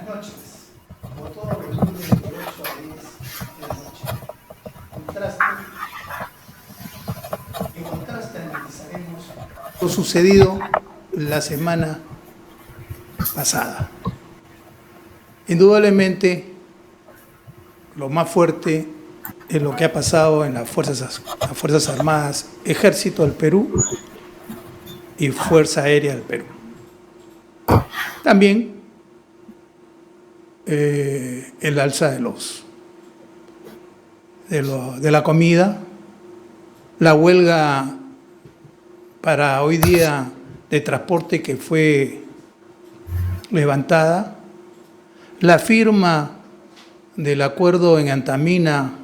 noches. Como todo reunión de 8 a 10 de la noche. En contraste analizaremos lo sucedido la semana pasada. Indudablemente, lo más fuerte es lo que ha pasado en las Fuerzas Armadas, Ejército del Perú y Fuerza Aérea del Perú. También el alza de la comida, la huelga para hoy día de transporte que fue levantada, la firma del acuerdo en Antamina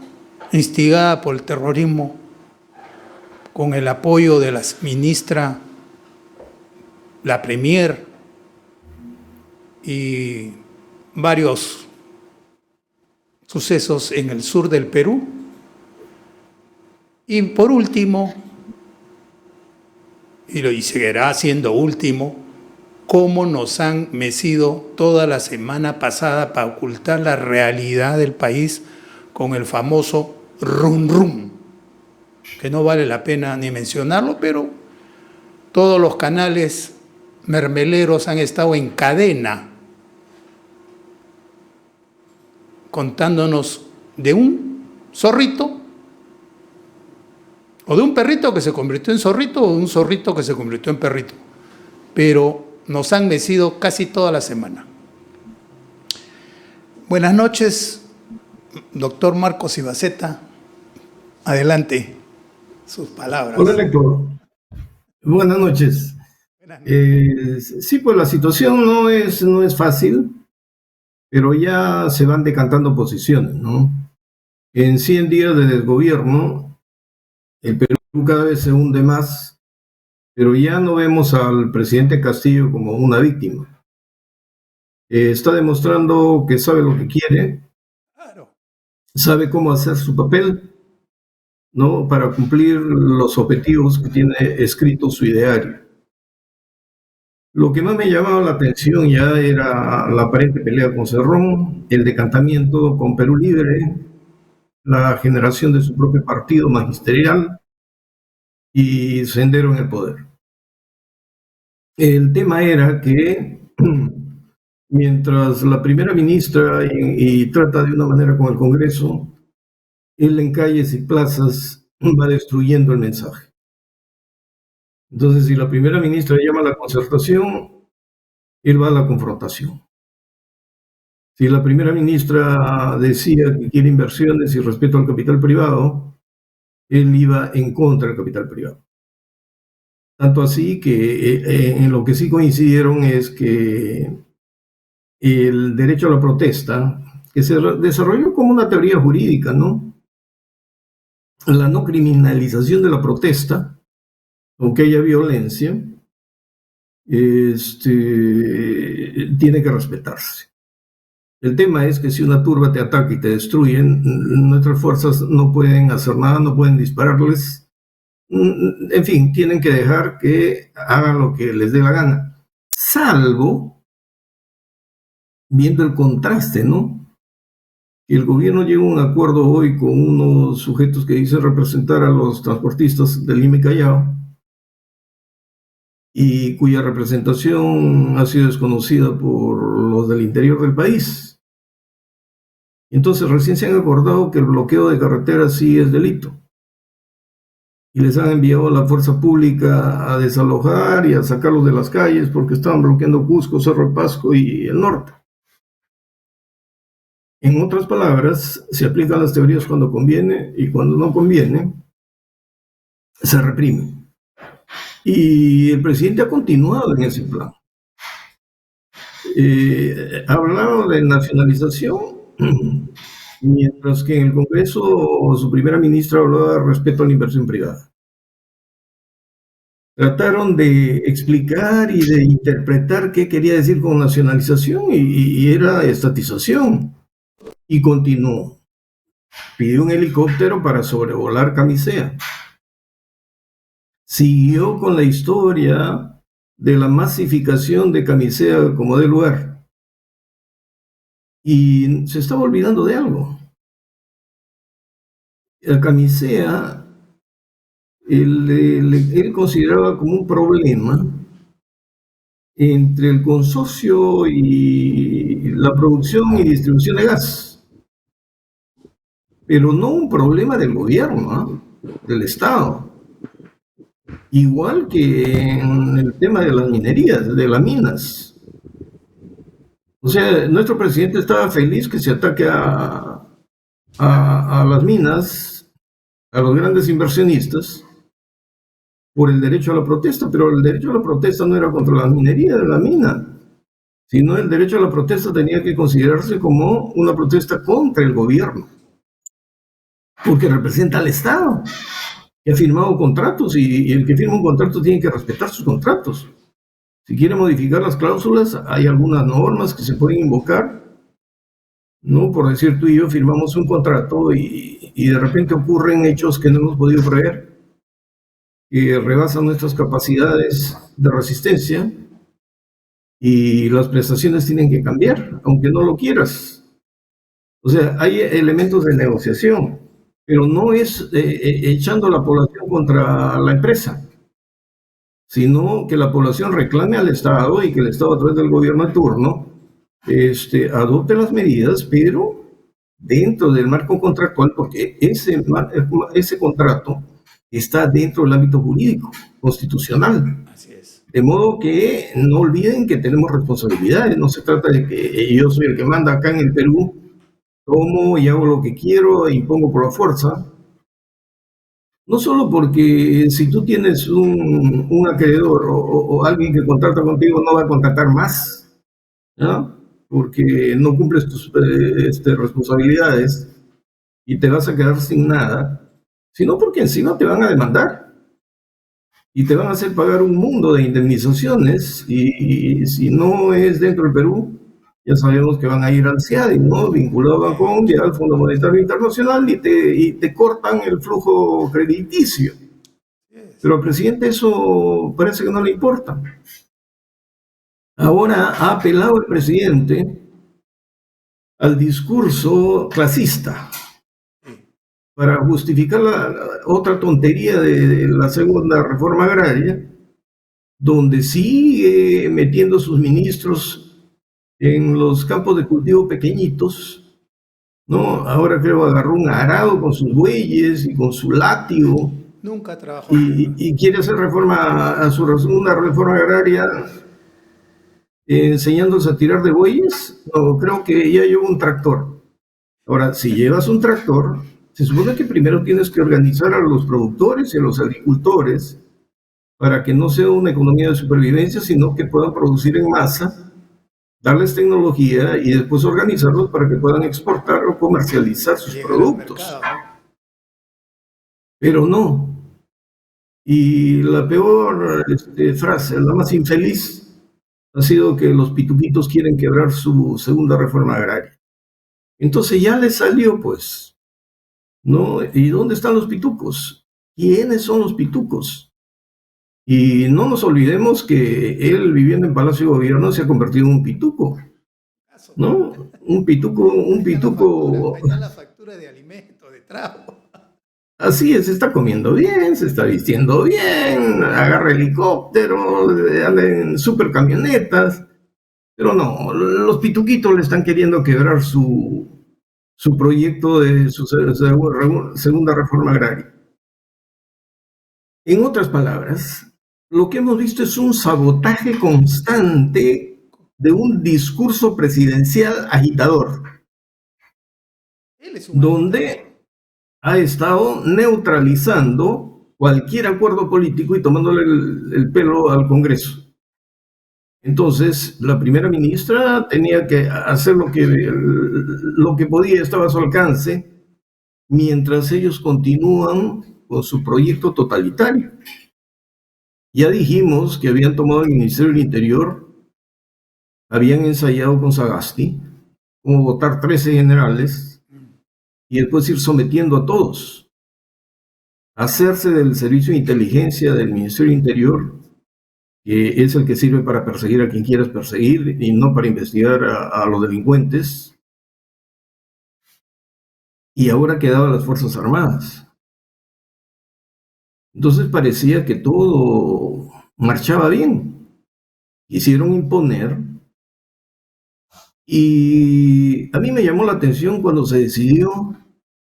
instigada por el terrorismo con el apoyo de la ministra, la premier y varios sucesos en el sur del Perú. Y por último, y seguirá siendo último, cómo nos han mecido toda la semana pasada para ocultar la realidad del país con el famoso rum rum, que no vale la pena ni mencionarlo, pero todos los canales mermeleros han estado en cadena contándonos de un zorrito, o de un perrito que se convirtió en zorrito, o de un zorrito que se convirtió en perrito. Pero nos han mecido casi toda la semana. Buenas noches, doctor Marcos Ibaceta. Adelante, sus palabras. Hola, lector. Buenas noches. Sí, pues la situación no es fácil, pero ya se van decantando posiciones, ¿no? En 100 días de desgobierno, el Perú cada vez se hunde más, pero ya no vemos al presidente Castillo como una víctima. Está demostrando que sabe lo que quiere, sabe cómo hacer su papel, ¿no? Para cumplir los objetivos que tiene escrito su ideario. Lo que más me llamaba la atención ya era la aparente pelea con Cerrón, el decantamiento con Perú Libre, la generación de su propio partido magisterial y Sendero en el poder. El tema era que mientras la primera ministra y trata de una manera con el Congreso, él en calles y plazas va destruyendo el mensaje. Entonces, si la primera ministra llama a la concertación, él va a la confrontación. Si la primera ministra decía que quiere inversiones y respeto al capital privado, él iba en contra del capital privado. Tanto así que en lo que sí coincidieron es que el derecho a la protesta, que se desarrolló como una teoría jurídica, ¿no? La no criminalización de la protesta, aunque haya violencia, tiene que respetarse. El tema es que si una turba te ataca y te destruyen, nuestras fuerzas no pueden hacer nada, no pueden dispararles. En fin, tienen que dejar que hagan lo que les dé la gana. Salvo, viendo el contraste, ¿no? Que el gobierno llega a un acuerdo hoy con unos sujetos que dicen representar a los transportistas del Lima y Callao, y cuya representación ha sido desconocida por los del interior del país. Entonces recién se han acordado que el bloqueo de carreteras sí es delito. Y les han enviado a la fuerza pública a desalojar y a sacarlos de las calles porque estaban bloqueando Cusco, Cerro de Pasco y el norte. En otras palabras, se aplican las teorías cuando conviene y cuando no conviene, se reprime. Y el presidente ha continuado en ese plan. Ha hablado de nacionalización, mientras que en el Congreso su primera ministra hablaba de respeto a la inversión privada. Trataron de explicar y de interpretar qué quería decir con nacionalización y era estatización. Y continuó. Pidió un helicóptero para sobrevolar Camisea. Siguió con la historia de la masificación de Camisea como de lugar. Y se estaba olvidando de algo. El Camisea, él consideraba como un problema entre el consorcio y la producción y distribución de gas, pero no un problema del gobierno, del Estado. Igual que en el tema de las minerías, de las minas. O sea, nuestro presidente estaba feliz que se ataque a las minas, a los grandes inversionistas, por el derecho a la protesta, pero el derecho a la protesta no era contra la minería de la mina, sino el derecho a la protesta tenía que considerarse como una protesta contra el gobierno, porque representa al Estado, que ha firmado contratos y el que firma un contrato tiene que respetar sus contratos. Si quiere modificar las cláusulas, hay algunas normas que se pueden invocar, ¿no? Por decir, tú y yo firmamos un contrato y de repente ocurren hechos que no hemos podido prever, que rebasan nuestras capacidades de resistencia y las prestaciones tienen que cambiar, aunque no lo quieras. O sea, hay elementos de negociación, pero no es echando a la población contra la empresa, sino que la población reclame al Estado y que el Estado, a través del gobierno de turno, adopte las medidas, pero dentro del marco contractual, porque ese contrato está dentro del ámbito jurídico, constitucional. Así es. De modo que no olviden que tenemos responsabilidades, no se trata de que yo soy el que manda acá en el Perú, tomo y hago lo que quiero e impongo por la fuerza. No solo porque si tú tienes un acreedor o alguien que contrata contigo no va a contratar más, ¿no? Porque no cumples tus responsabilidades y te vas a quedar sin nada, sino porque encima te van a demandar y te van a hacer pagar un mundo de indemnizaciones y si no es dentro del Perú, ya sabemos que van a ir al CIADI, ¿no? Vinculado a Colombia, al Fondo Monetario Internacional y te cortan el flujo crediticio. Pero al presidente eso parece que no le importa. Ahora ha apelado el presidente al discurso clasista para justificar la otra tontería de la segunda reforma agraria, donde sigue metiendo sus ministros en los campos de cultivo pequeñitos, ¿no? Ahora creo agarró un arado con sus bueyes y con su látigo. Nunca trabajó. Y quiere hacer una reforma agraria enseñándose a tirar de bueyes. No, creo que ya lleva un tractor. Ahora, si llevas un tractor, se supone que primero tienes que organizar a los productores y a los agricultores para que no sea una economía de supervivencia, sino que puedan producir en masa, darles tecnología y después organizarlos para que puedan exportar o comercializar sus productos. Pero no. Y la peor frase, la más infeliz, ha sido que los pituquitos quieren quebrar su segunda reforma agraria. Entonces ya les salió, pues, ¿no? ¿Y dónde están los pitucos? ¿Quiénes son los pitucos? Y no nos olvidemos que él, viviendo en Palacio de Gobierno, se ha convertido en un pituco, ¿no? Un pituco. Ahí está la factura de alimento, de trago. Así es, se está comiendo bien, se está vistiendo bien, agarra helicóptero, anda en super camionetas, pero no, los pituquitos le están queriendo quebrar su proyecto de su segunda reforma agraria. En otras palabras, lo que hemos visto es un sabotaje constante de un discurso presidencial agitador, donde ha estado neutralizando cualquier acuerdo político y tomándole el pelo al Congreso. Entonces, la primera ministra tenía que hacer lo que podía, estaba a su alcance, mientras ellos continúan con su proyecto totalitario. Ya dijimos que habían tomado el Ministerio del Interior, habían ensayado con Sagasti cómo votar 13 generales y después ir sometiendo a todos, hacerse del servicio de inteligencia del Ministerio del Interior, que es el que sirve para perseguir a quien quieras perseguir y no para investigar a los delincuentes, y ahora quedaban las Fuerzas Armadas. Entonces parecía que todo marchaba bien. Quisieron imponer, y a mí me llamó la atención cuando se decidió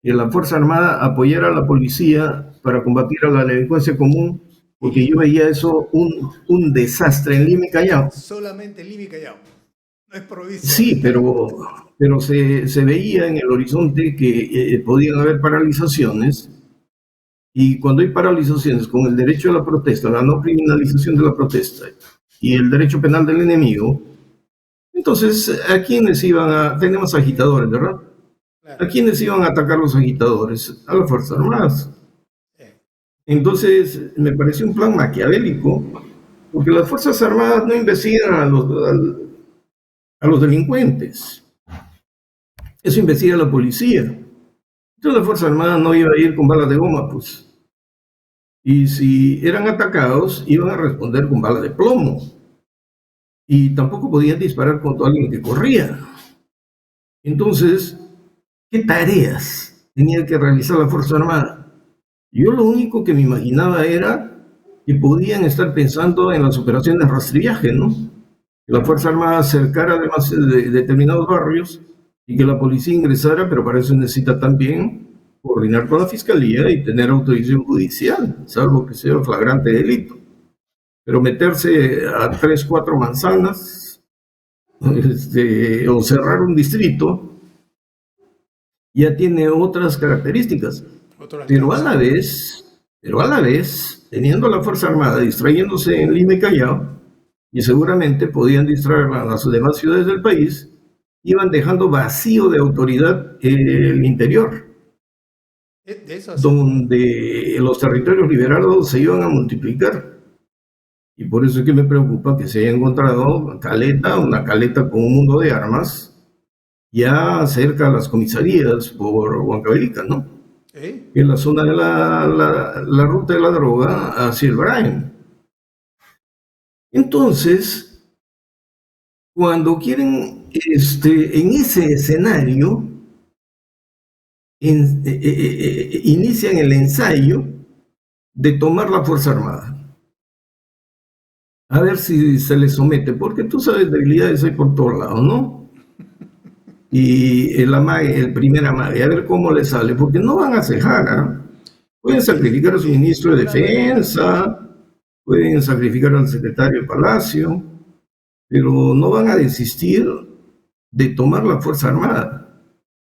que la Fuerza Armada apoyara a la policía para combatir a la delincuencia común, porque yo veía eso un desastre en Lima y Callao. Solamente Lima y Callao, no es provincia. Sí, pero se veía en el horizonte que podían haber paralizaciones, y cuando hay paralizaciones con el derecho a la protesta, la no criminalización de la protesta y el derecho penal del enemigo, entonces, ¿a quiénes iban a...? Tenemos agitadores, ¿verdad? Claro. ¿A quiénes iban a atacar los agitadores? A las Fuerzas Armadas. Entonces, me pareció un plan maquiavélico, porque las Fuerzas Armadas no investigan a los delincuentes. Eso investiga la policía. Entonces, la Fuerza Armada no iba a ir con balas de goma, pues. Y si eran atacados, iban a responder con balas de plomo. Y tampoco podían disparar contra alguien que corría. Entonces, ¿qué tareas tenía que realizar la Fuerza Armada? Yo lo único que me imaginaba era que podían estar pensando en las operaciones de rastrillaje, ¿no? Que la Fuerza Armada cercara además de determinados barrios y que la policía ingresara, pero para eso necesita también coordinar con la fiscalía y tener autorización judicial, salvo que sea flagrante delito. Pero meterse a 3, 4 manzanas, o cerrar un distrito, ya tiene otras características. Pero a la vez, teniendo la Fuerza Armada distrayéndose en Lima y Callao, y seguramente podían distraer a las demás ciudades del país, iban dejando vacío de autoridad el interior, donde los territorios liberados se iban a multiplicar. Y por eso es que me preocupa que se haya encontrado una caleta con un mundo de armas, ya cerca a las comisarías por Huancavelica, ¿no? En la zona de la ruta de la droga hacia el Brain. Entonces, cuando quieren, en ese escenario, inician el ensayo de tomar la Fuerza Armada. A ver si se les somete, porque tú sabes, debilidades hay por todos lados, ¿no? Y el primer amague, a ver cómo le sale, porque no van a cejar, ¿eh? Pueden sacrificar a su ministro de Defensa, pueden sacrificar al secretario de Palacio, pero no van a desistir de tomar la Fuerza Armada,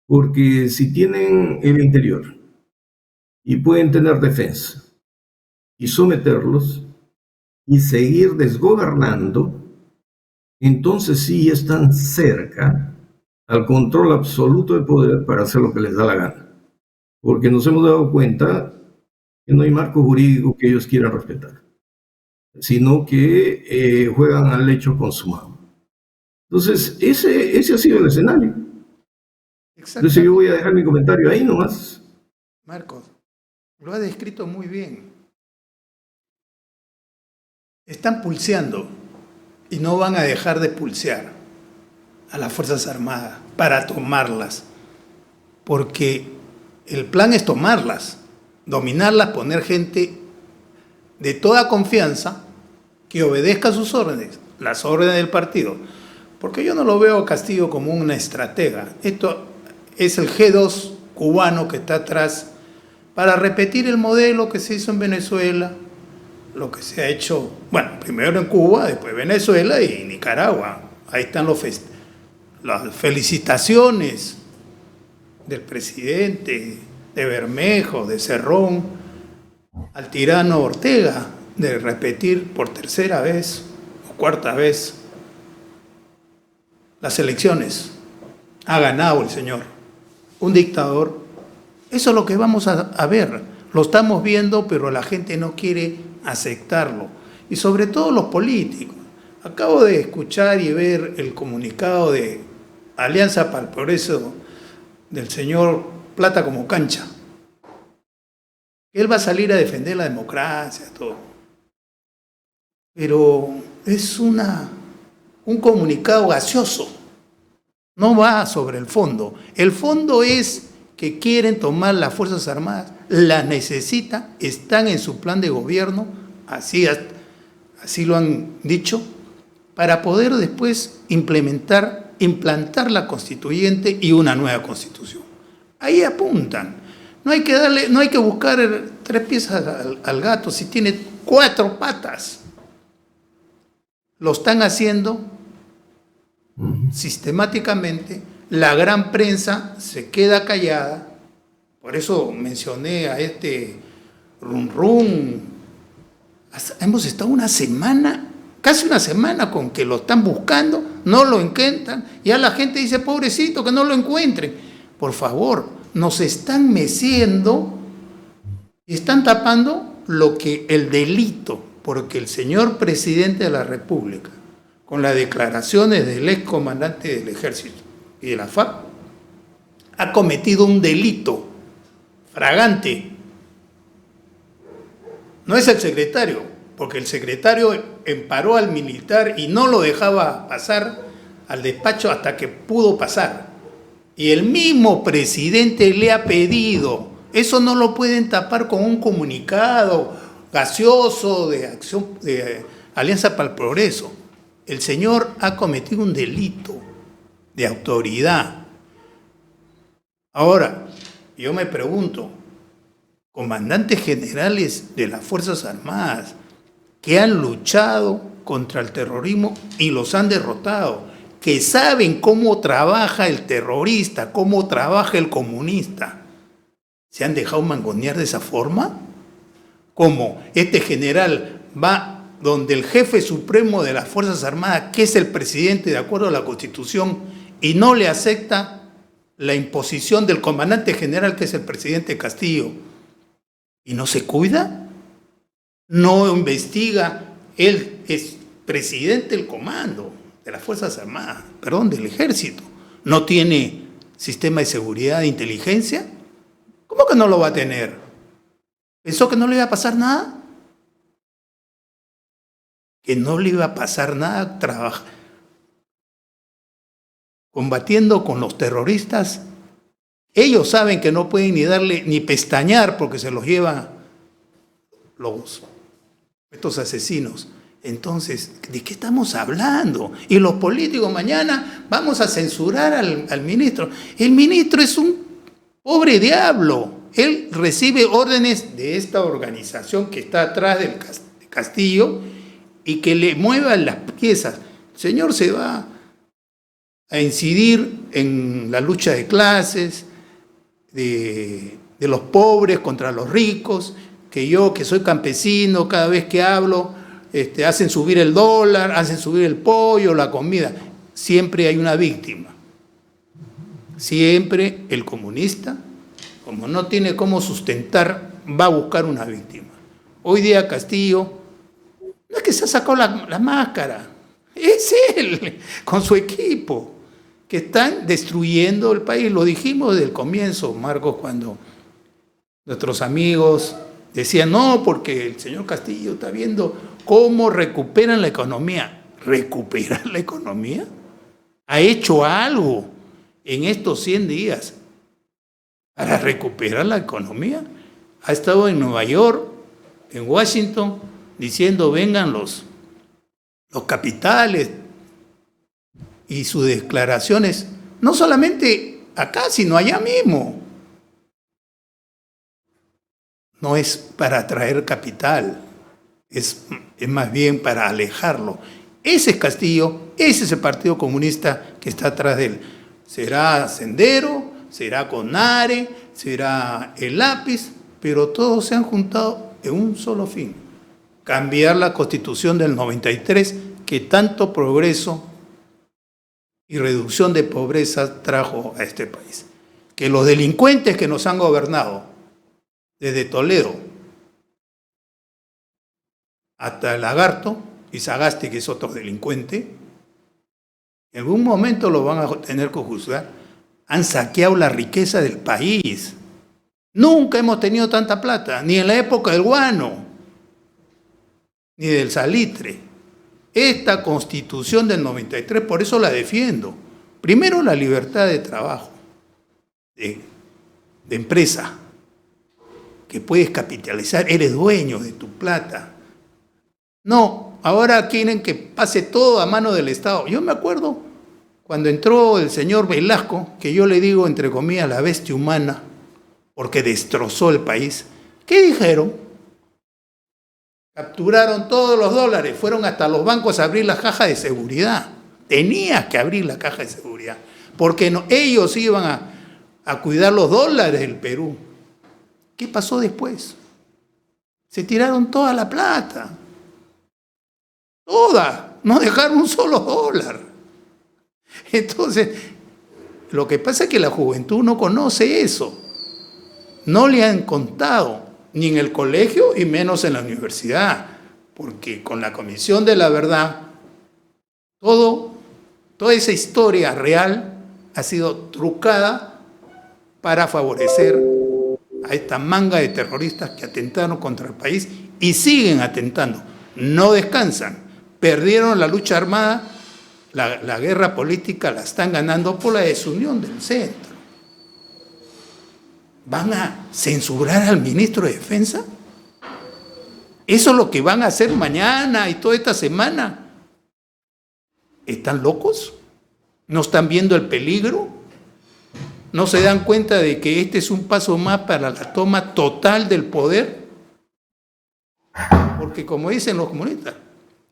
porque si tienen el interior y pueden tener defensa y someterlos y seguir desgobernando, entonces sí están cerca al control absoluto de poder para hacer lo que les da la gana. Porque nos hemos dado cuenta que no hay marco jurídico que ellos quieran respetar, sino que juegan al hecho consumado. Entonces, ese ha sido el escenario. Entonces yo voy a dejar mi comentario ahí nomás. Marcos, lo ha descrito muy bien. Están pulseando y no van a dejar de pulsear a las Fuerzas Armadas para tomarlas, porque el plan es tomarlas, dominarlas, poner gente de toda confianza que obedezca sus órdenes, las órdenes del partido, porque yo no lo veo a Castillo como una estratega. Esto es el G2 cubano que está atrás para repetir el modelo que se hizo en Venezuela, lo que se ha hecho, bueno, primero en Cuba, después Venezuela y Nicaragua. Ahí están las felicitaciones del presidente, de Bermejo, de Cerrón, al tirano Ortega, de repetir por tercera vez o cuarta vez las elecciones. Ha ganado el señor, un dictador. Eso es lo que vamos a ver. Lo estamos viendo, pero la gente no quiere aceptarlo. Y sobre todo los políticos. Acabo de escuchar y ver el comunicado de Alianza para el Progreso del señor Plata como Cancha. Él va a salir a defender la democracia, todo. Pero es un comunicado gaseoso. No va sobre el fondo. El fondo es que quieren tomar las Fuerzas Armadas, las necesitan, están en su plan de gobierno, así lo han dicho, para poder después implantar la constituyente y una nueva constitución. Ahí apuntan. No hay que buscar 3 piezas al gato si tiene 4 patas. Lo están haciendo sistemáticamente. La gran prensa se queda callada. Por eso mencioné a este Run. Hemos estado casi una semana con que lo están buscando, no lo encuentran. Ya la gente dice, pobrecito, que no lo encuentren. Por favor, nos están meciendo y están tapando el delito, porque el señor presidente de la República, con las declaraciones del ex comandante del Ejército y de la FARC, ha cometido un delito fragante. No es el secretario, porque el secretario emparó al militar y no lo dejaba pasar al despacho hasta que pudo pasar. Y el mismo presidente le ha pedido, eso no lo pueden tapar con un comunicado gaseoso de Alianza para el Progreso. El señor ha cometido un delito de autoridad. Ahora, yo me pregunto, comandantes generales de las Fuerzas Armadas que han luchado contra el terrorismo y los han derrotado, que saben cómo trabaja el terrorista, cómo trabaja el comunista, ¿se han dejado mangonear de esa forma? Como este general va donde el jefe supremo de las Fuerzas Armadas, que es el presidente de acuerdo a la Constitución, y no le acepta la imposición del comandante general, que es el presidente Castillo, y no se cuida, no investiga. Él es presidente del comando de las Fuerzas Armadas, del Ejército. ¿No tiene sistema de seguridad de inteligencia? ¿Cómo que no lo va a tener? ¿Pensó que no le iba a pasar nada? Que no le iba a pasar nada combatiendo con los terroristas. Ellos saben que no pueden ni pestañear porque se los llevan estos asesinos. Entonces, ¿de qué estamos hablando? Y los políticos mañana vamos a censurar al ministro. El ministro es un pobre diablo. Él recibe órdenes de esta organización que está atrás del Castillo y que le mueva las piezas. El señor se va a incidir en la lucha de clases, de los pobres contra los ricos, que yo, que soy campesino, cada vez que hablo, hacen subir el dólar, hacen subir el pollo, la comida. Siempre hay una víctima. Siempre el comunista, como no tiene cómo sustentar, va a buscar una víctima. Hoy día Castillo, no es que se ha sacado la máscara, es él, con su equipo, que están destruyendo el país. Lo dijimos desde el comienzo, Marcos, cuando nuestros amigos decían, no, porque el señor Castillo está viendo cómo recuperan la economía. ¿Recuperar la economía? ¿Ha hecho algo en estos 100 días para recuperar la economía? Ha estado en Nueva York, en Washington, diciendo vengan los capitales, y sus declaraciones, no solamente acá, sino allá mismo. No es para atraer capital, es más bien para alejarlo. Ese es Castillo, ese es el Partido Comunista que está atrás de él. Será Sendero, será CONARE, será el lápiz, pero todos se han juntado en un solo fin: cambiar la Constitución del 93, que tanto progreso y reducción de pobreza trajo a este país. Que los delincuentes que nos han gobernado, desde Toledo hasta el Lagarto y Sagasti, que es otro delincuente, en algún momento lo van a tener que juzgar. Han saqueado la riqueza del país. Nunca hemos tenido tanta plata, ni en la época del guano, ni del salitre. Esta Constitución del 93, por eso la defiendo. Primero, la libertad de trabajo, de de empresa, que puedes capitalizar, eres dueño de tu plata. No, ahora quieren que pase todo a mano del Estado. Yo me acuerdo cuando entró el señor Velasco, que yo le digo entre comillas la bestia humana, porque destrozó el país. ¿Qué dijeron? Capturaron todos los dólares, fueron hasta los bancos a abrir la caja de seguridad. Tenías que abrir la caja de seguridad, porque no, ellos iban a cuidar los dólares del Perú. ¿Qué pasó después? Se tiraron toda la plata. Toda. No dejaron un solo dólar. Entonces, lo que pasa es que la juventud no conoce eso. No le han contado, ni en el colegio y menos en la universidad, porque con la Comisión de la Verdad, toda esa historia real ha sido trucada para favorecer a esta manga de terroristas que atentaron contra el país y siguen atentando. No descansan. Perdieron la lucha armada, la guerra política la están ganando por la desunión del centro. ¿Van a censurar al ministro de Defensa? ¿Eso es lo que van a hacer mañana y toda esta semana? ¿Están locos? ¿No están viendo el peligro? ¿No se dan cuenta de que este es un paso más para la toma total del poder? Porque como dicen los comunistas,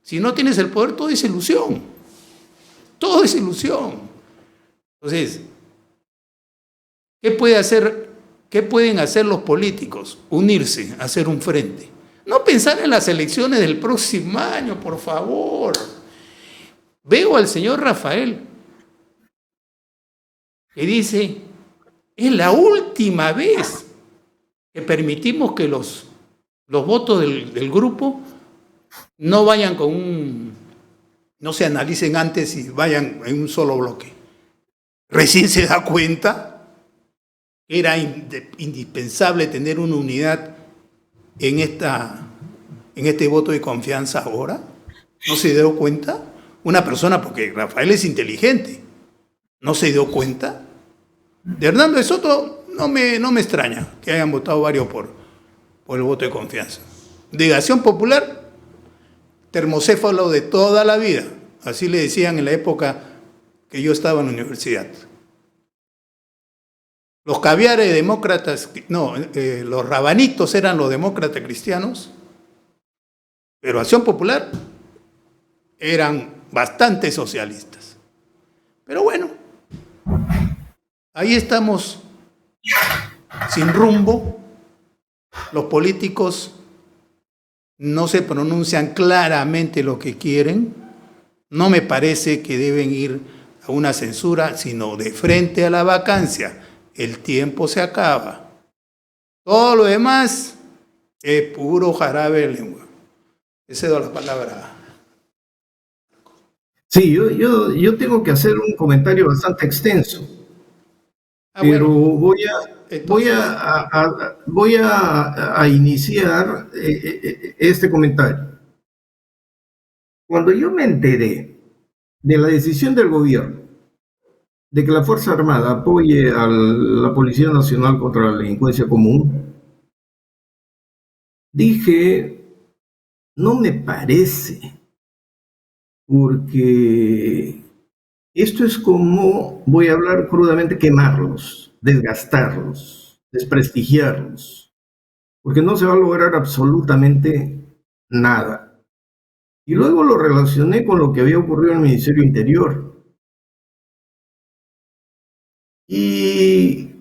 si no tienes el poder, todo es ilusión. Todo es ilusión. Entonces, ¿qué pueden hacer los políticos? Unirse, hacer un frente. No pensar en las elecciones del próximo año, por favor. Veo al señor Rafael que dice, es la última vez que permitimos que los votos del grupo no vayan no se analicen antes y vayan en un solo bloque. Recién se da cuenta que era indispensable tener una unidad en este voto de confianza ahora. ¿No se dio cuenta? Una persona, porque Rafael es inteligente, ¿no se dio cuenta? De Hernando de Soto no me extraña que hayan votado varios por el voto de confianza. De Acción Popular, termocéfalo de toda la vida, así le decían en la época que yo estaba en la universidad. Los caviares demócratas, los rabanitos eran los demócratas cristianos, pero Acción Popular eran bastante socialistas. Pero bueno, ahí estamos sin rumbo. Los políticos no se pronuncian claramente lo que quieren. No me parece que deben ir a una censura, sino de frente a la vacancia. El tiempo se acaba. Todo lo demás es puro jarabe de lengua. Le cedo la palabra. Sí, yo tengo que hacer un comentario bastante extenso, pero voy a iniciar este comentario. Cuando yo me enteré de la decisión del gobierno de que la Fuerza Armada apoye a la Policía Nacional contra la delincuencia común, dije, no me parece, porque esto es como, voy a hablar crudamente, quemarlos, desgastarlos, desprestigiarlos, porque no se va a lograr absolutamente nada. Y luego lo relacioné con lo que había ocurrido en el Ministerio Interior. Y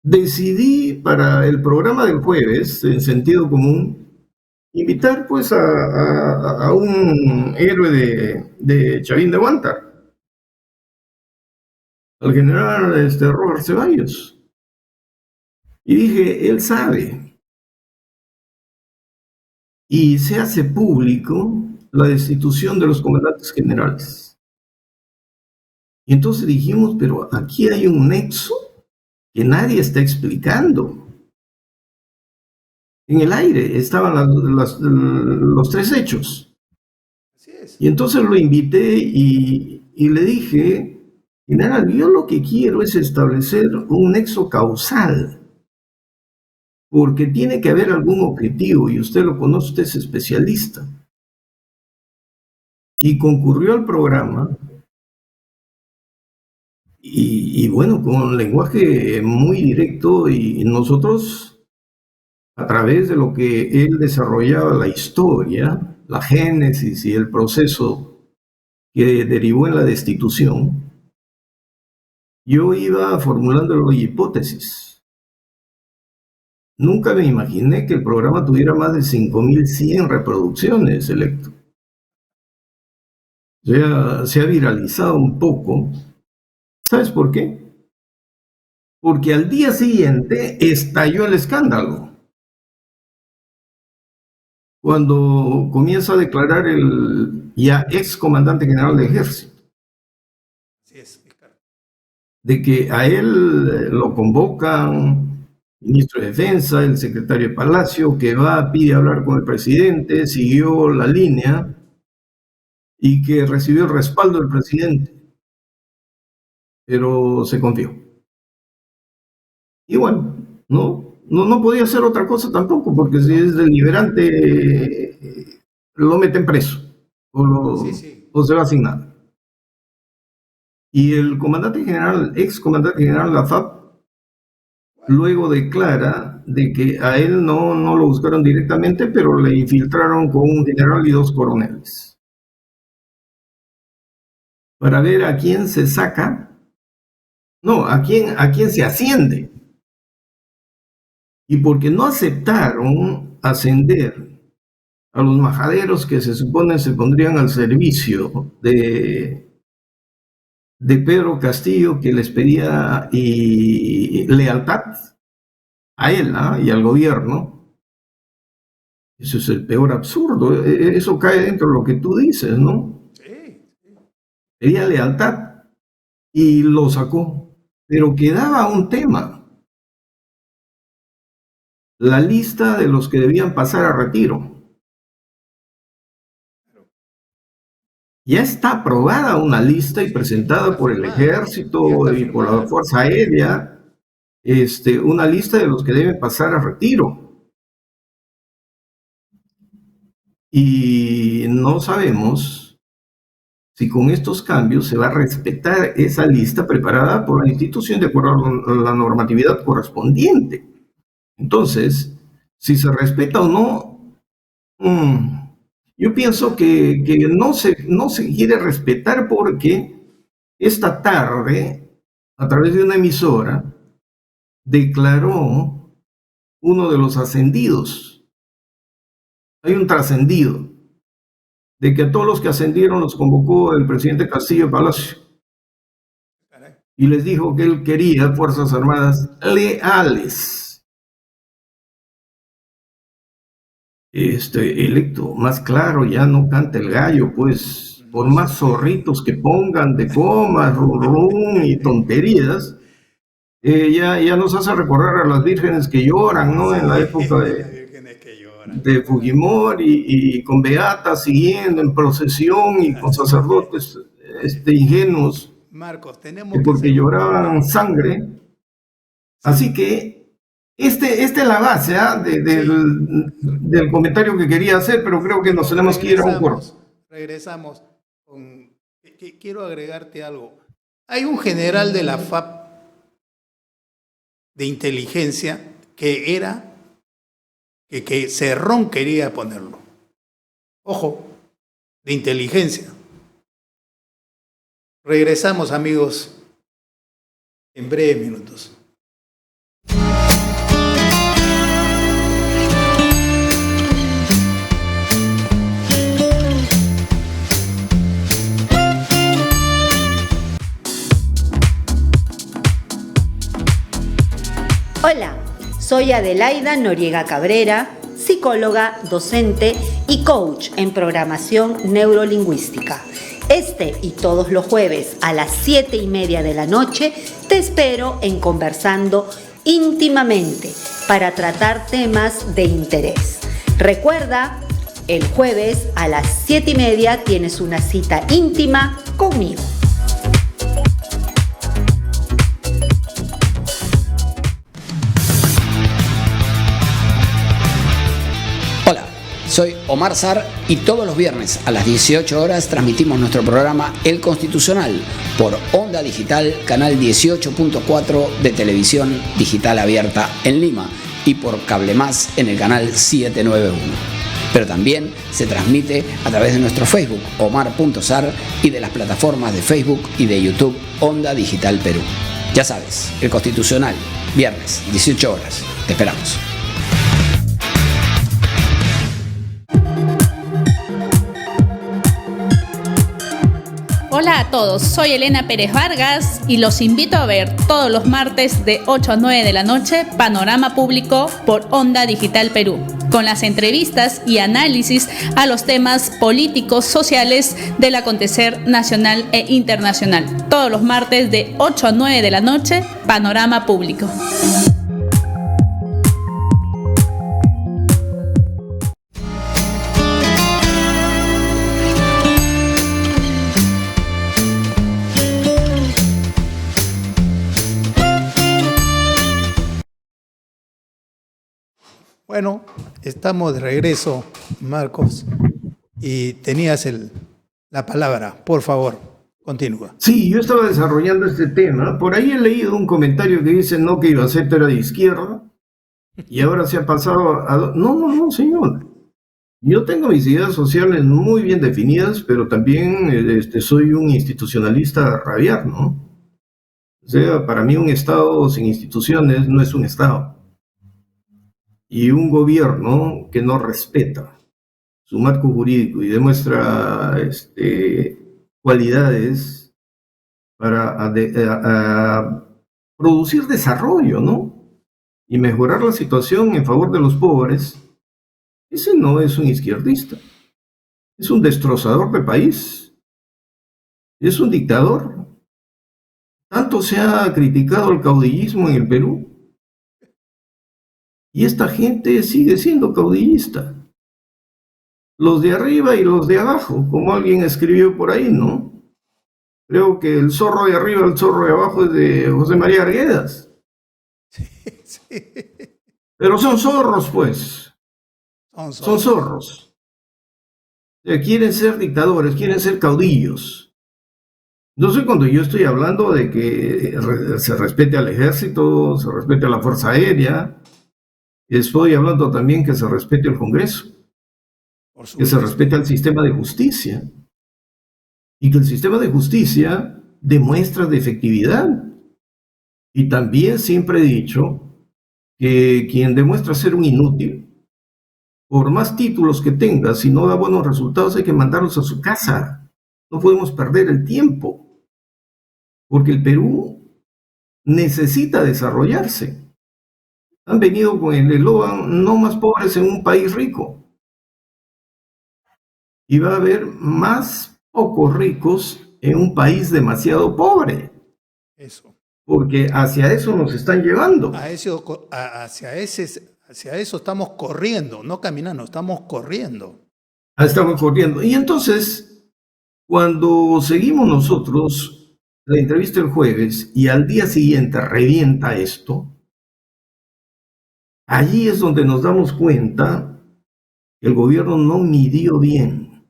decidí para el programa del jueves, en sentido común, invitar pues a un héroe de Chavín de Huántar, al general Robert Ceballos. Y dije, él sabe. Y se hace público la destitución de los comandantes generales. Y entonces dijimos, pero aquí hay un nexo que nadie está explicando. En el aire estaban los tres hechos. Así es. Y entonces lo invité y le dije, General, yo lo que quiero es establecer un nexo causal, porque tiene que haber algún objetivo, y usted lo conoce, usted es especialista. Y concurrió al programa, y bueno, con un lenguaje muy directo, y nosotros, a través de lo que él desarrollaba, la historia, la génesis y el proceso que derivó en la destitución, yo iba formulando hipótesis. Nunca me imaginé que el programa tuviera más de 5.100 reproducciones, Electo. Se ha viralizado un poco. ¿Sabes por qué? Porque al día siguiente estalló el escándalo. Cuando comienza a declarar el ya ex comandante general de ejército, de que a él lo convocan, ministro de Defensa, el secretario de Palacio, que pide hablar con el presidente, siguió la línea y que recibió el respaldo del presidente, pero se confió. Y bueno, no podía hacer otra cosa tampoco, porque si es deliberante, lo meten preso o se va sin nada. Y el comandante general, ex comandante general de la FAP, luego declara de que a él no lo buscaron directamente, pero le infiltraron con un general y 2 coroneles para ver a quién se saca, a quién se asciende. Y porque no aceptaron ascender a los majaderos que se supone se pondrían al servicio de Pedro Castillo, que les pedía lealtad a él y al gobierno. Eso es el peor absurdo. Eso cae dentro de lo que tú dices, ¿no? Sí. Pedía lealtad y lo sacó. Pero quedaba un tema. La lista de los que debían pasar a retiro. Ya está aprobada una lista y presentada por el Ejército y por la Fuerza Aérea, una lista de los que deben pasar a retiro. Y no sabemos si con estos cambios se va a respetar esa lista preparada por la institución de acuerdo a la normatividad correspondiente. Entonces, si se respeta o no, yo pienso que no se quiere respetar, porque esta tarde, a través de una emisora, declaró uno de los ascendidos. Hay un trascendido de que a todos los que ascendieron los convocó el presidente Castillo Palacio y les dijo que él quería Fuerzas Armadas leales. Electo, más claro, ya no canta el gallo, pues, por más zorritos que pongan de comas, rum y tonterías, ya nos hace recorrer a las vírgenes que lloran, ¿no? En la época de Fujimori, y con beatas siguiendo en procesión y con sacerdotes ingenuos, Marcos, tenemos porque lloraban sangre. Así que esta es la base del comentario que quería hacer, pero creo que nos tenemos que ir a un corte. Regresamos. Quiero agregarte algo. Hay un general de la FAP de inteligencia que Cerrón quería ponerlo. Ojo, de inteligencia. Regresamos, amigos, en breves minutos. Hola, soy Adelaida Noriega Cabrera, psicóloga, docente y coach en programación neurolingüística. Este y todos los jueves a las 7:30 de la noche te espero en Conversando Íntimamente para tratar temas de interés. Recuerda, el jueves a las 7:30 tienes una cita íntima conmigo. Soy Omar Sar y todos los viernes a las 18 horas transmitimos nuestro programa El Constitucional por Onda Digital, canal 18.4 de televisión digital abierta en Lima y por Cable Más en el canal 791. Pero también se transmite a través de nuestro Facebook, omar.sar, y de las plataformas de Facebook y de YouTube Onda Digital Perú. Ya sabes, El Constitucional, viernes, 18 horas. Te esperamos. Hola a todos, soy Elena Pérez Vargas y los invito a ver todos los martes de 8 a 9 de la noche Panorama Público por Onda Digital Perú, con las entrevistas y análisis a los temas políticos, sociales del acontecer nacional e internacional. Todos los martes de 8 a 9 de la noche, Panorama Público. Bueno, estamos de regreso, Marcos, y tenías la palabra. Por favor, continúa. Sí, yo estaba desarrollando este tema. Por ahí he leído un comentario que dice no, que Ibaceta era de izquierda y ahora se ha pasado a... No, señor. Yo tengo mis ideas sociales muy bien definidas, pero también soy un institucionalista a rabiar, ¿no? O sea, para mí un Estado sin instituciones no es un Estado. Y un gobierno que no respeta su marco jurídico y demuestra cualidades para producir desarrollo, ¿no? Y mejorar la situación en favor de los pobres, ese no es un izquierdista. Es un destrozador de país. Es un dictador. Tanto se ha criticado el caudillismo en el Perú. Y esta gente sigue siendo caudillista. Los de arriba y los de abajo, como alguien escribió por ahí, ¿no? Creo que el zorro de arriba, el zorro de abajo es de José María Arguedas. Sí. Pero son zorros, pues. Son zorros. O sea, quieren ser dictadores, quieren ser caudillos. Entonces, cuando yo estoy hablando de que se respete al ejército, se respete a la Fuerza Aérea, estoy hablando también que se respete el Congreso, que se respete al sistema de justicia y que el sistema de justicia demuestra de efectividad. Y también siempre he dicho que quien demuestra ser un inútil, por más títulos que tenga, si no da buenos resultados hay que mandarlos a su casa. No podemos perder el tiempo, porque el Perú necesita desarrollarse. Han venido con el eslogan, no más pobres en un país rico. Y va a haber más pocos ricos en un país demasiado pobre. Eso. Porque hacia eso nos están llevando. Hacia eso estamos corriendo, no caminando, estamos corriendo. Estamos corriendo. Y entonces, cuando seguimos nosotros la entrevista el jueves y al día siguiente revienta esto, allí es donde nos damos cuenta que el gobierno no midió bien,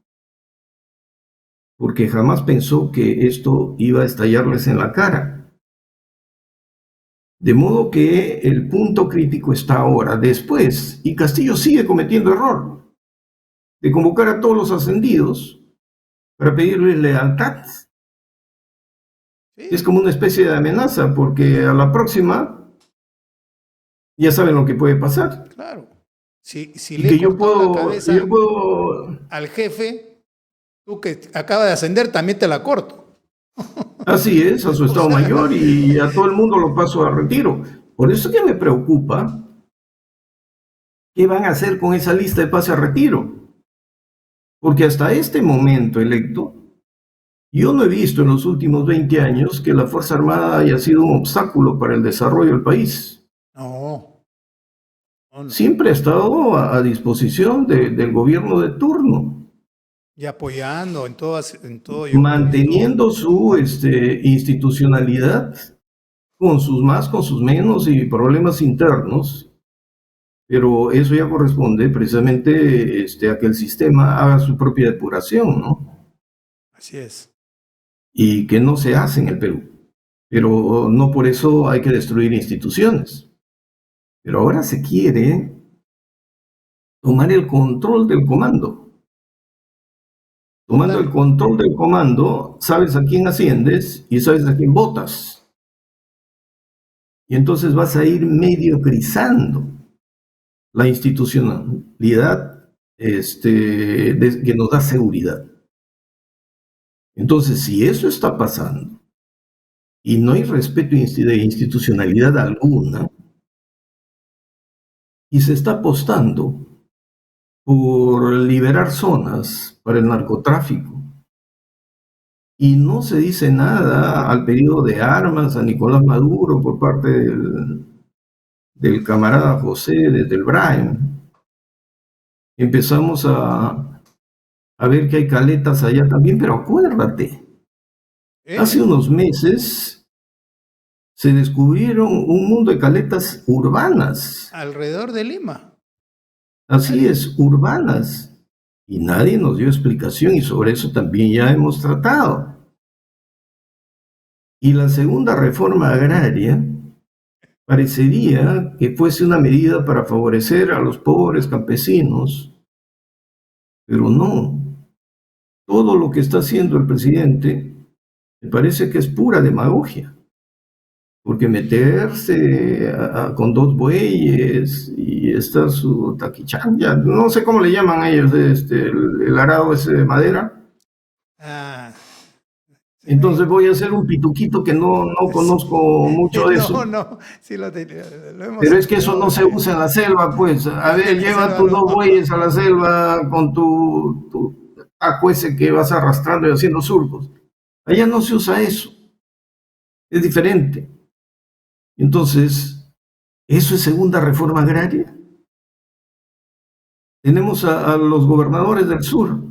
porque jamás pensó que esto iba a estallarles en la cara. De modo que el punto crítico está ahora, después, y Castillo sigue cometiendo error, de convocar a todos los ascendidos para pedirles lealtad. Sí. Es como una especie de amenaza, porque a la próxima ya saben lo que puede pasar. Claro. Si y le que yo puedo, la cabeza al jefe, tú que acaba de ascender también te la corto. Así es, a su estado mayor, y a todo el mundo lo paso a retiro. Por eso que me preocupa qué van a hacer con esa lista de pase a retiro. Porque hasta este momento electo, yo no he visto en los últimos 20 años que la Fuerza Armada haya sido un obstáculo para el desarrollo del país. No. Siempre ha estado a disposición del gobierno de turno. Y apoyando en todo. Manteniendo su institucionalidad con sus más, con sus menos y problemas internos. Pero eso ya corresponde precisamente a que el sistema haga su propia depuración, ¿no? Así es. Y que no se hace en el Perú. Pero no por eso hay que destruir instituciones. Pero ahora se quiere tomar el control del comando. Tomando el control del comando, sabes a quién asciendes y sabes a quién votas. Y entonces vas a ir mediocrizando la institucionalidad que nos da seguridad. Entonces, si eso está pasando y no hay respeto de institucionalidad alguna, y se está apostando por liberar zonas para el narcotráfico, y no se dice nada al pedido de armas a Nicolás Maduro por parte del camarada José desde el Brain, empezamos a ver que hay caletas allá también, pero acuérdate, hace unos meses se descubrieron un mundo de caletas urbanas. Alrededor de Lima. Así es, urbanas. Y nadie nos dio explicación y sobre eso también ya hemos tratado. Y la segunda reforma agraria parecería que fuese una medida para favorecer a los pobres campesinos, pero no. Todo lo que está haciendo el presidente me parece que es pura demagogia. Porque meterse con dos bueyes y está su taquichanga, no sé cómo le llaman a ellos, el arado ese de madera. Entonces voy a hacer un pituquito que no conozco mucho de eso. No, sí lo hemos. Pero es que eso no se usa en la selva, pues. A ver, lleva tus dos bueyes a la selva con tu taco ese que vas arrastrando y haciendo surcos. Allá no se usa eso. Es diferente. Entonces, ¿eso es segunda reforma agraria? Tenemos a los gobernadores del sur.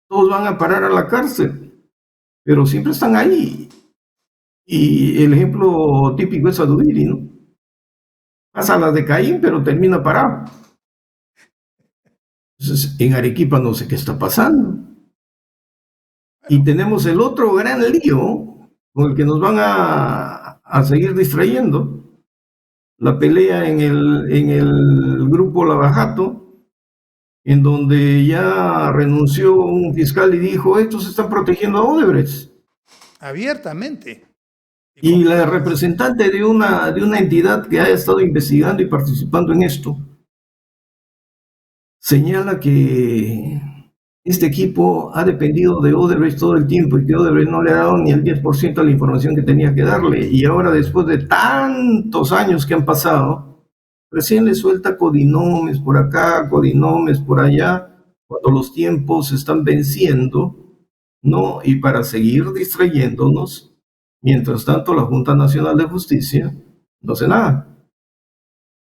Todos van a parar a la cárcel, pero siempre están ahí. Y el ejemplo típico es Adubiri, ¿no? Pasa la de Caín, pero termina parado. Entonces, en Arequipa no sé qué está pasando. Y tenemos el otro gran lío con el que nos van a seguir distrayendo. La pelea en el grupo Lavajato, en donde ya renunció un fiscal y dijo, estos están protegiendo a Odebrecht. Abiertamente. Y la representante de una entidad que ha estado investigando y participando en esto, señala que este equipo ha dependido de Odebrecht todo el tiempo y que Odebrecht no le ha dado ni el 10% de la información que tenía que darle. Y ahora, después de tantos años que han pasado, recién le suelta codinomes por acá, codinomes por allá, cuando los tiempos se están venciendo, ¿no? Y para seguir distrayéndonos, mientras tanto la Junta Nacional de Justicia no hace nada.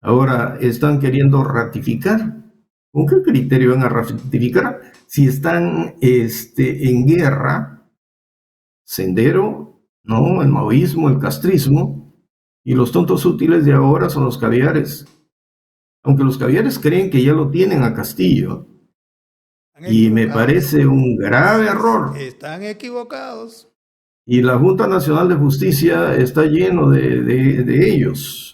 Ahora están queriendo ratificar. ¿Con qué criterio van a ratificar? Si están en guerra, Sendero, ¿no? El maoísmo, el castrismo, y los tontos útiles de ahora son los caviares. Aunque los caviares creen que ya lo tienen a Castillo. Y me parece un grave error. Están equivocados. Y la Junta Nacional de Justicia está lleno de ellos.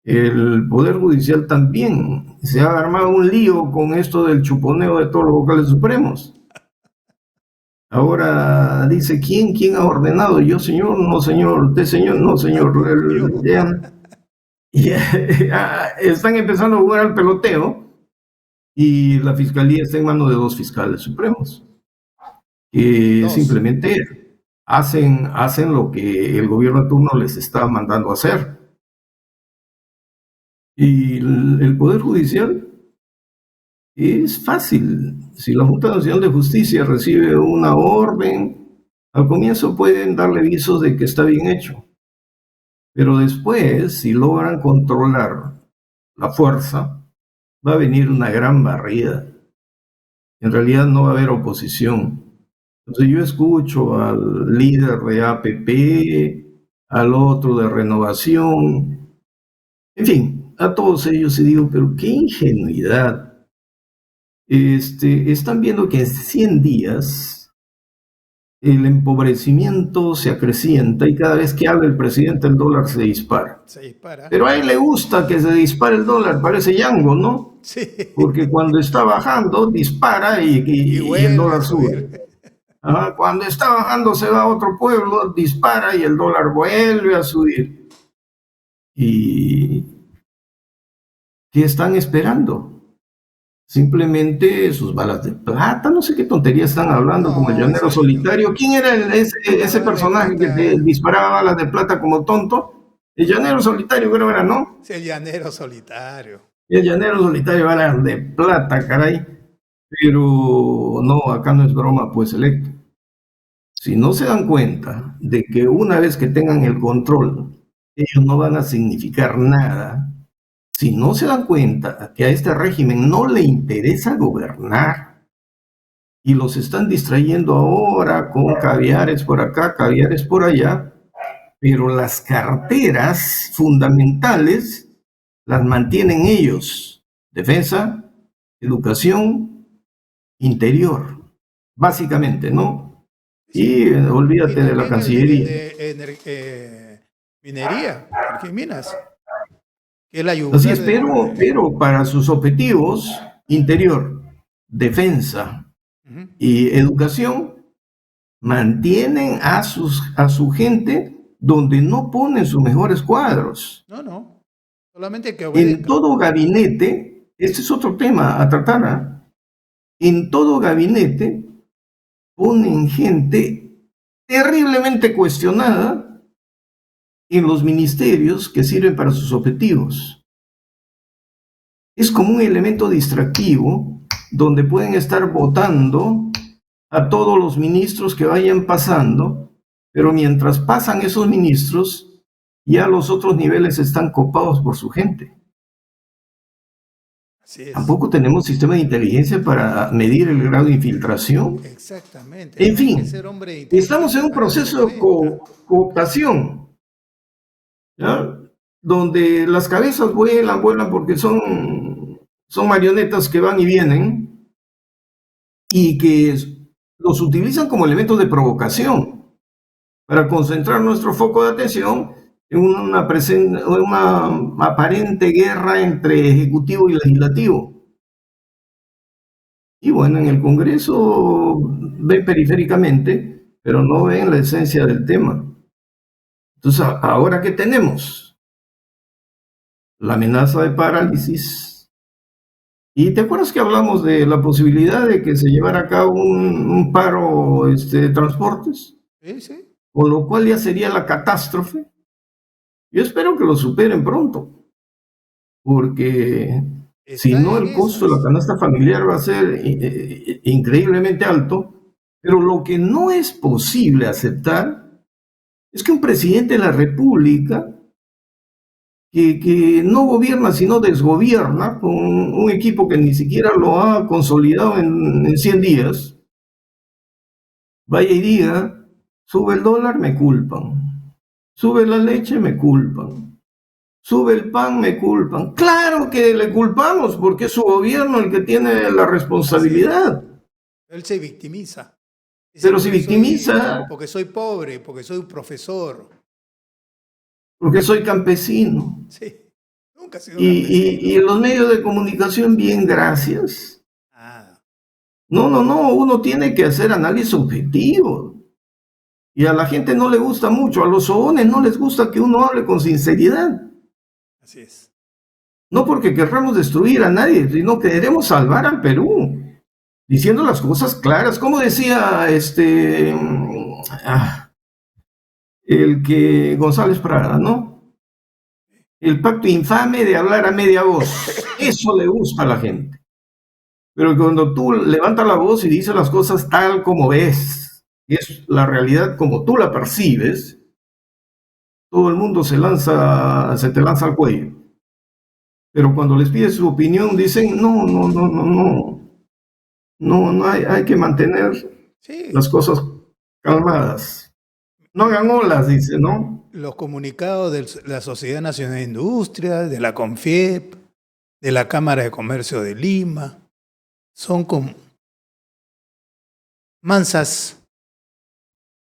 El Poder Judicial también se ha armado un lío con esto del chuponeo de todos los vocales supremos. Ahora dice, ¿quién ha ordenado? Yo, señor, no, señor. Usted, señor, no, señor. Están empezando a jugar al peloteo y la fiscalía está en manos de dos fiscales supremos que simplemente hacen lo que el gobierno de turno les está mandando a hacer. Y el Poder Judicial es fácil. Si la Junta Nacional de Justicia recibe una orden, al comienzo pueden darle visos de que está bien hecho. Pero después, si logran controlar la fuerza, va a venir una gran barrida. En realidad no va a haber oposición. Entonces yo escucho al líder de APP, al otro de Renovación, en fin. a todos ellos y digo, pero qué ingenuidad. Están viendo que en 100 días el empobrecimiento se acrecienta y cada vez que habla el presidente el dólar se dispara. Se dispara. Pero a él le gusta que se dispare el dólar, parece Yango, ¿no? Sí. Porque cuando está bajando dispara y vuelve el dólar a sube. subir. Cuando está bajando se va a otro pueblo, dispara y el dólar vuelve a subir. ¿Y qué están esperando? Simplemente sus balas de plata, no sé qué tontería están hablando, como el llanero solitario. ¿Quién era ese personaje que te disparaba balas de plata como tonto? El llanero solitario creo era, ¿no? Sí, el llanero solitario. El llanero solitario, balas de plata, caray. Pero no, acá no es broma, pues, Electo. Si no se dan cuenta de que una vez que tengan el control, ellos no van a significar nada, si no se dan cuenta que a este régimen no le interesa gobernar y los están distrayendo ahora con caviares por acá, caviares por allá, pero las carteras fundamentales las mantienen ellos: defensa, educación, interior, básicamente, ¿no? Y olvídate de la Cancillería. Minería, porque minas. Que es la Así es, pero para sus objetivos, interior, defensa y educación, mantienen a su gente donde no ponen sus mejores cuadros. No. Solamente que En todo gabinete, este es otro tema a tratar, en todo gabinete ponen gente terriblemente cuestionada en los ministerios que sirven para sus objetivos. Es como un elemento distractivo donde pueden estar votando a todos los ministros que vayan pasando, pero mientras pasan esos ministros, ya los otros niveles están copados por su gente. Tampoco tenemos sistema de inteligencia para medir el grado de infiltración. Exactamente. En fin, estamos en un proceso de cooptación, ¿ya? Donde las cabezas vuelan porque son marionetas que van y vienen y que los utilizan como elementos de provocación para concentrar nuestro foco de atención en una aparente guerra entre ejecutivo y legislativo. Y bueno, en el Congreso ven periféricamente, pero no ven la esencia del tema. Entonces, ¿ahora qué tenemos? La amenaza de parálisis. ¿Y te acuerdas que hablamos de la posibilidad de que se llevara a cabo un paro de transportes? Sí. Con lo cual ya sería la catástrofe. Yo espero que lo superen pronto, porque si no el costo de la canasta familiar va a ser increíblemente alto, pero lo que no es posible aceptar es que un presidente de la República que no gobierna sino desgobierna con un equipo que ni siquiera lo ha consolidado en 100 días, vaya y diga: sube el dólar, me culpan. Sube la leche, me culpan. Sube el pan, me culpan. Claro que le culpamos porque es su gobierno el que tiene la responsabilidad. Él se victimiza. Pero se victimiza porque soy pobre, porque soy un profesor. Porque soy campesino. Sí, nunca he sido campesino. Y en los medios de comunicación, bien, gracias. No, uno tiene que hacer análisis objetivo. Y a la gente no le gusta mucho, a los sobones no les gusta que uno hable con sinceridad. Así es. No porque querramos destruir a nadie, sino que queremos salvar al Perú, diciendo las cosas claras. Como decía el que González Prada, ¿no? El pacto infame de hablar a media voz. Eso le gusta a la gente. Pero cuando tú levantas la voz y dices las cosas tal como ves, es la realidad como tú la percibes, todo el mundo se te lanza al cuello. Pero cuando les pides su opinión dicen: no, hay que mantener las cosas calmadas. No hagan olas, dice, ¿no? Los comunicados de la Sociedad Nacional de Industria, de la CONFIEP, de la Cámara de Comercio de Lima, son como mansas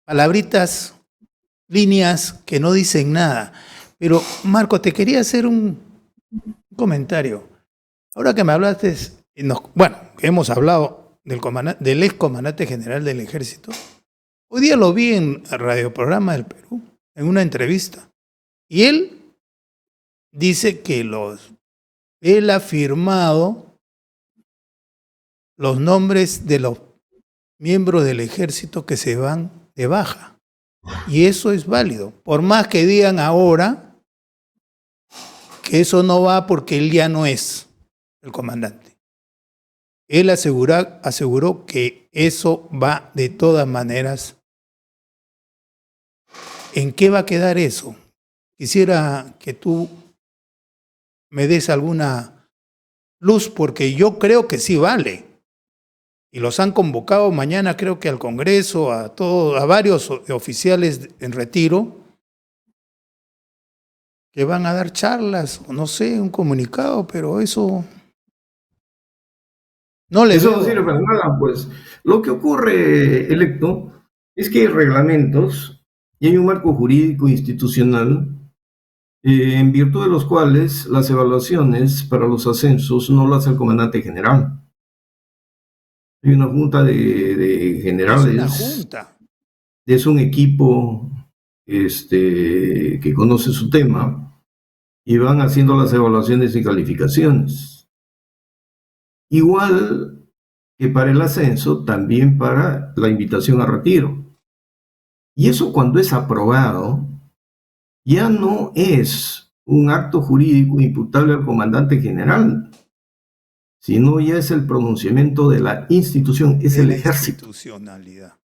palabritas, líneas que no dicen nada. Pero, Marco, te quería hacer un comentario. Ahora que me hablaste, bueno, hemos hablado del ex comandante general del Ejército. Hoy día lo vi en el radioprograma del Perú, en una entrevista. Y él dice que él ha firmado los nombres de los miembros del Ejército que se van de baja. Y eso es válido. Por más que digan ahora que eso no va porque él ya no es el comandante. Él aseguró que eso va de todas maneras. ¿En qué va a quedar eso? Quisiera que tú me des alguna luz, porque yo creo que sí vale. Y los han convocado mañana, creo que al Congreso, a varios oficiales en retiro, que van a dar charlas, o no sé, un comunicado, pero eso no les Eso veo. no sirve para nada, pues. Lo que ocurre, Electo, es que hay reglamentos y hay un marco jurídico institucional en virtud de los cuales las evaluaciones para los ascensos no lo hace el comandante general. Hay una junta de generales. Es una junta. Es un equipo que conoce su tema y van haciendo las evaluaciones y calificaciones. Igual que para el ascenso, también para la invitación a retiro. Y eso, cuando es aprobado, ya no es un acto jurídico imputable al comandante general, sino ya es el pronunciamiento de la institución, es el ejército. Institucionalidad.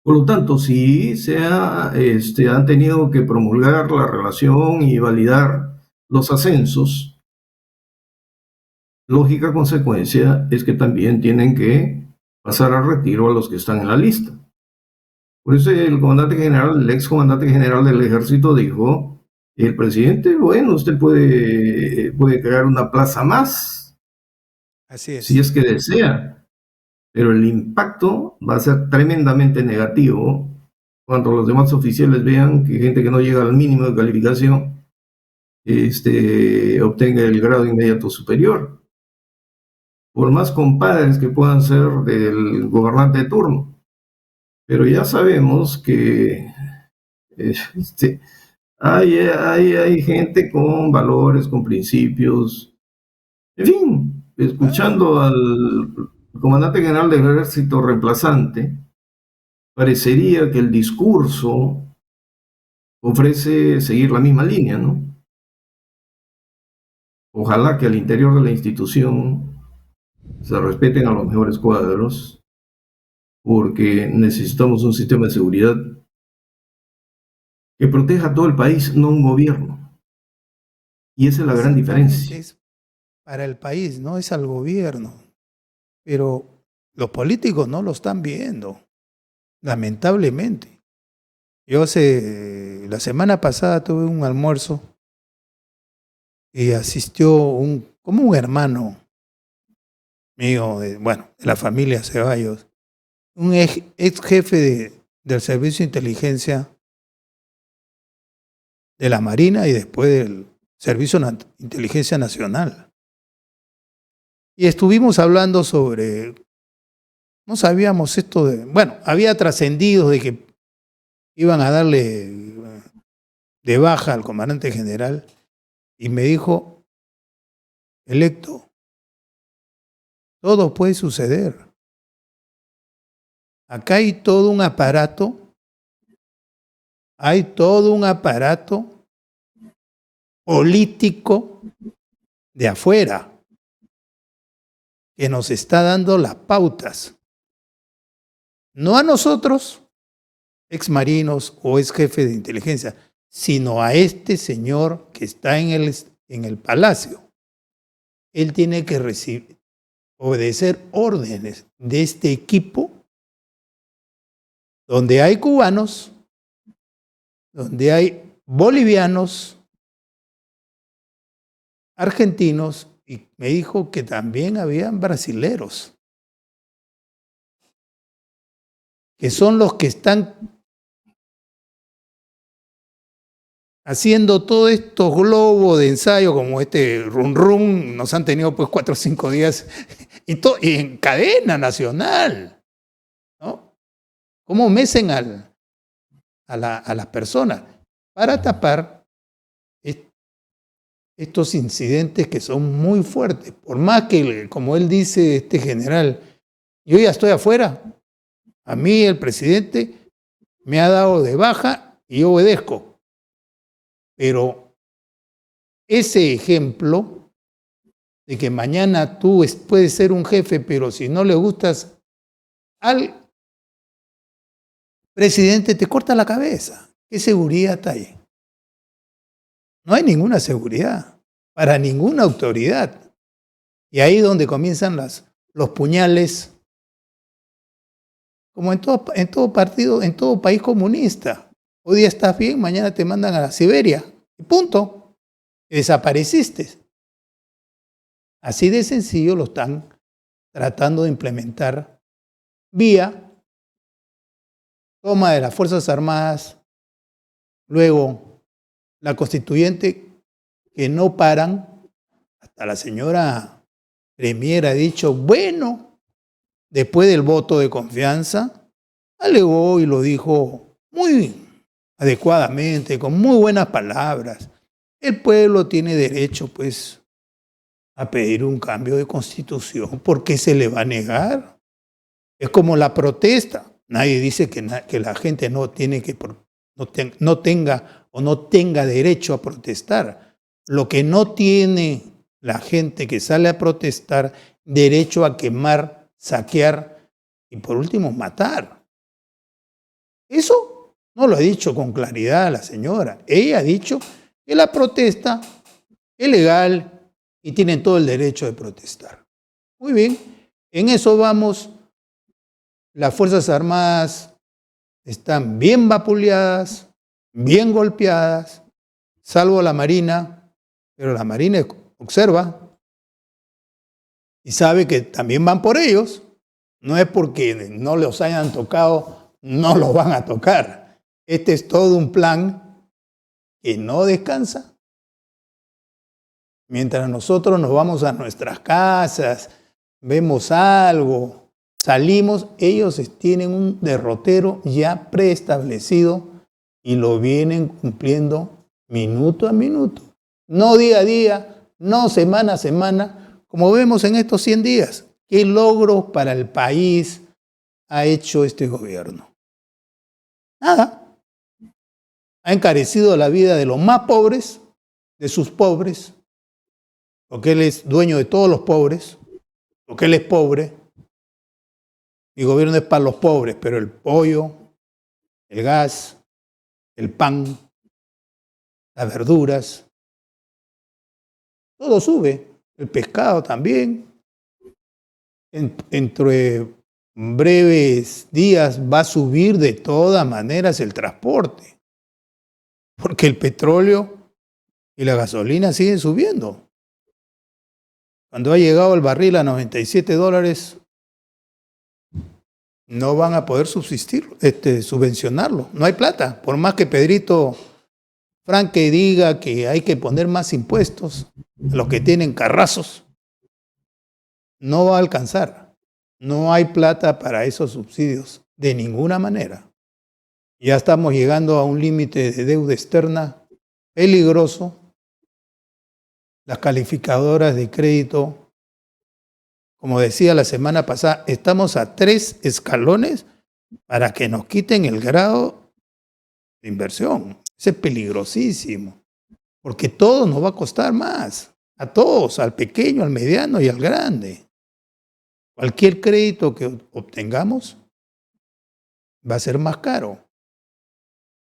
Por lo tanto, si han tenido que promulgar la relación y validar los ascensos, lógica consecuencia es que también tienen que pasar a retiro a los que están en la lista. Por eso el comandante general, el ex comandante general del ejército dijo, el presidente, bueno, usted puede crear una plaza más. Así es. Si es que desea, pero el impacto va a ser tremendamente negativo cuando los demás oficiales vean que gente que no llega al mínimo de calificación obtenga el grado inmediato superior, por más compadres que puedan ser del gobernante de turno. Pero ya sabemos que hay gente con valores, con principios. En fin, escuchando al comandante general del ejército reemplazante, parecería que el discurso ofrece seguir la misma línea, ¿no? Ojalá que al interior de la institución se respeten a los mejores cuadros, porque necesitamos un sistema de seguridad que proteja a todo el país, no un gobierno. Y esa es la gran diferencia. Es para el país, no es al gobierno. Pero los políticos no lo están viendo, lamentablemente. Yo la semana pasada tuve un almuerzo y asistió como un hermano mío, de la familia Ceballos, un ex jefe del Servicio de Inteligencia de la Marina y después del Servicio de Inteligencia Nacional. Y estuvimos hablando sobre, no sabíamos esto había trascendido de que iban a darle de baja al comandante general y me dijo, Electo, todo puede suceder. Acá hay todo un aparato político de afuera que nos está dando las pautas. No a nosotros, ex marinos o ex jefe de inteligencia, sino a este señor que está en el palacio. Él tiene que obedecer órdenes de este equipo donde hay cubanos, donde hay bolivianos, argentinos, y me dijo que también habían brasileros, que son los que están haciendo todos estos globos de ensayo, como este Run Run, nos han tenido pues 4 o 5 días, y en cadena nacional, ¿no? ¿Cómo mecen a las personas para tapar estos incidentes que son muy fuertes? Por más que, como él dice, este general, yo ya estoy afuera, a mí el presidente me ha dado de baja y yo obedezco. Pero ese ejemplo de que mañana tú puedes ser un jefe, pero si no le gustas al presidente te corta la cabeza. ¿Qué seguridad hay? No hay ninguna seguridad para ninguna autoridad. Y ahí es donde comienzan los puñales, como en todo partido, en todo país comunista. Hoy día estás bien, mañana te mandan a la Siberia. Y punto. Desapareciste. Así de sencillo lo están tratando de implementar vía toma de las Fuerzas Armadas, luego la constituyente, que no paran. Hasta la señora Premier ha dicho, bueno, después del voto de confianza, alegó y lo dijo muy adecuadamente, con muy buenas palabras. El pueblo tiene derecho, pues, a pedir un cambio de constitución. ¿Por qué se le va a negar? Es como la protesta. Nadie dice que la gente no tenga derecho a protestar. Lo que no tiene la gente que sale a protestar, derecho a quemar, saquear y por último matar. Eso no lo ha dicho con claridad la señora. Ella ha dicho que la protesta es legal y tienen todo el derecho de protestar. Muy bien, en eso vamos. Las Fuerzas Armadas están bien vapuleadas, bien golpeadas, salvo la Marina, pero la Marina observa y sabe que también van por ellos. No es porque no los hayan tocado, no los van a tocar. Este es todo un plan que no descansa. Mientras nosotros nos vamos a nuestras casas, vemos algo, salimos, ellos tienen un derrotero ya preestablecido y lo vienen cumpliendo minuto a minuto. No día a día, no semana a semana, como vemos en estos 100 días. ¿Qué logros para el país ha hecho este gobierno? Nada. Ha encarecido la vida de los más pobres, de sus pobres, porque él es dueño de todos los pobres, porque él es pobre. Mi gobierno es para los pobres, pero el pollo, el gas, el pan, las verduras, todo sube. El pescado también. Entre breves días va a subir de todas maneras el transporte, porque el petróleo y la gasolina siguen subiendo. Cuando ha llegado el barril a $97, no van a poder subvencionarlo. No hay plata. Por más que Pedrito Franque diga que hay que poner más impuestos a los que tienen carrazos, no va a alcanzar. No hay plata para esos subsidios de ninguna manera. Ya estamos llegando a un límite de deuda externa peligroso. Las calificadoras de crédito, como decía la semana pasada, estamos a 3 escalones para que nos quiten el grado de inversión. Eso es peligrosísimo, porque todo nos va a costar más. A todos, al pequeño, al mediano y al grande. Cualquier crédito que obtengamos va a ser más caro.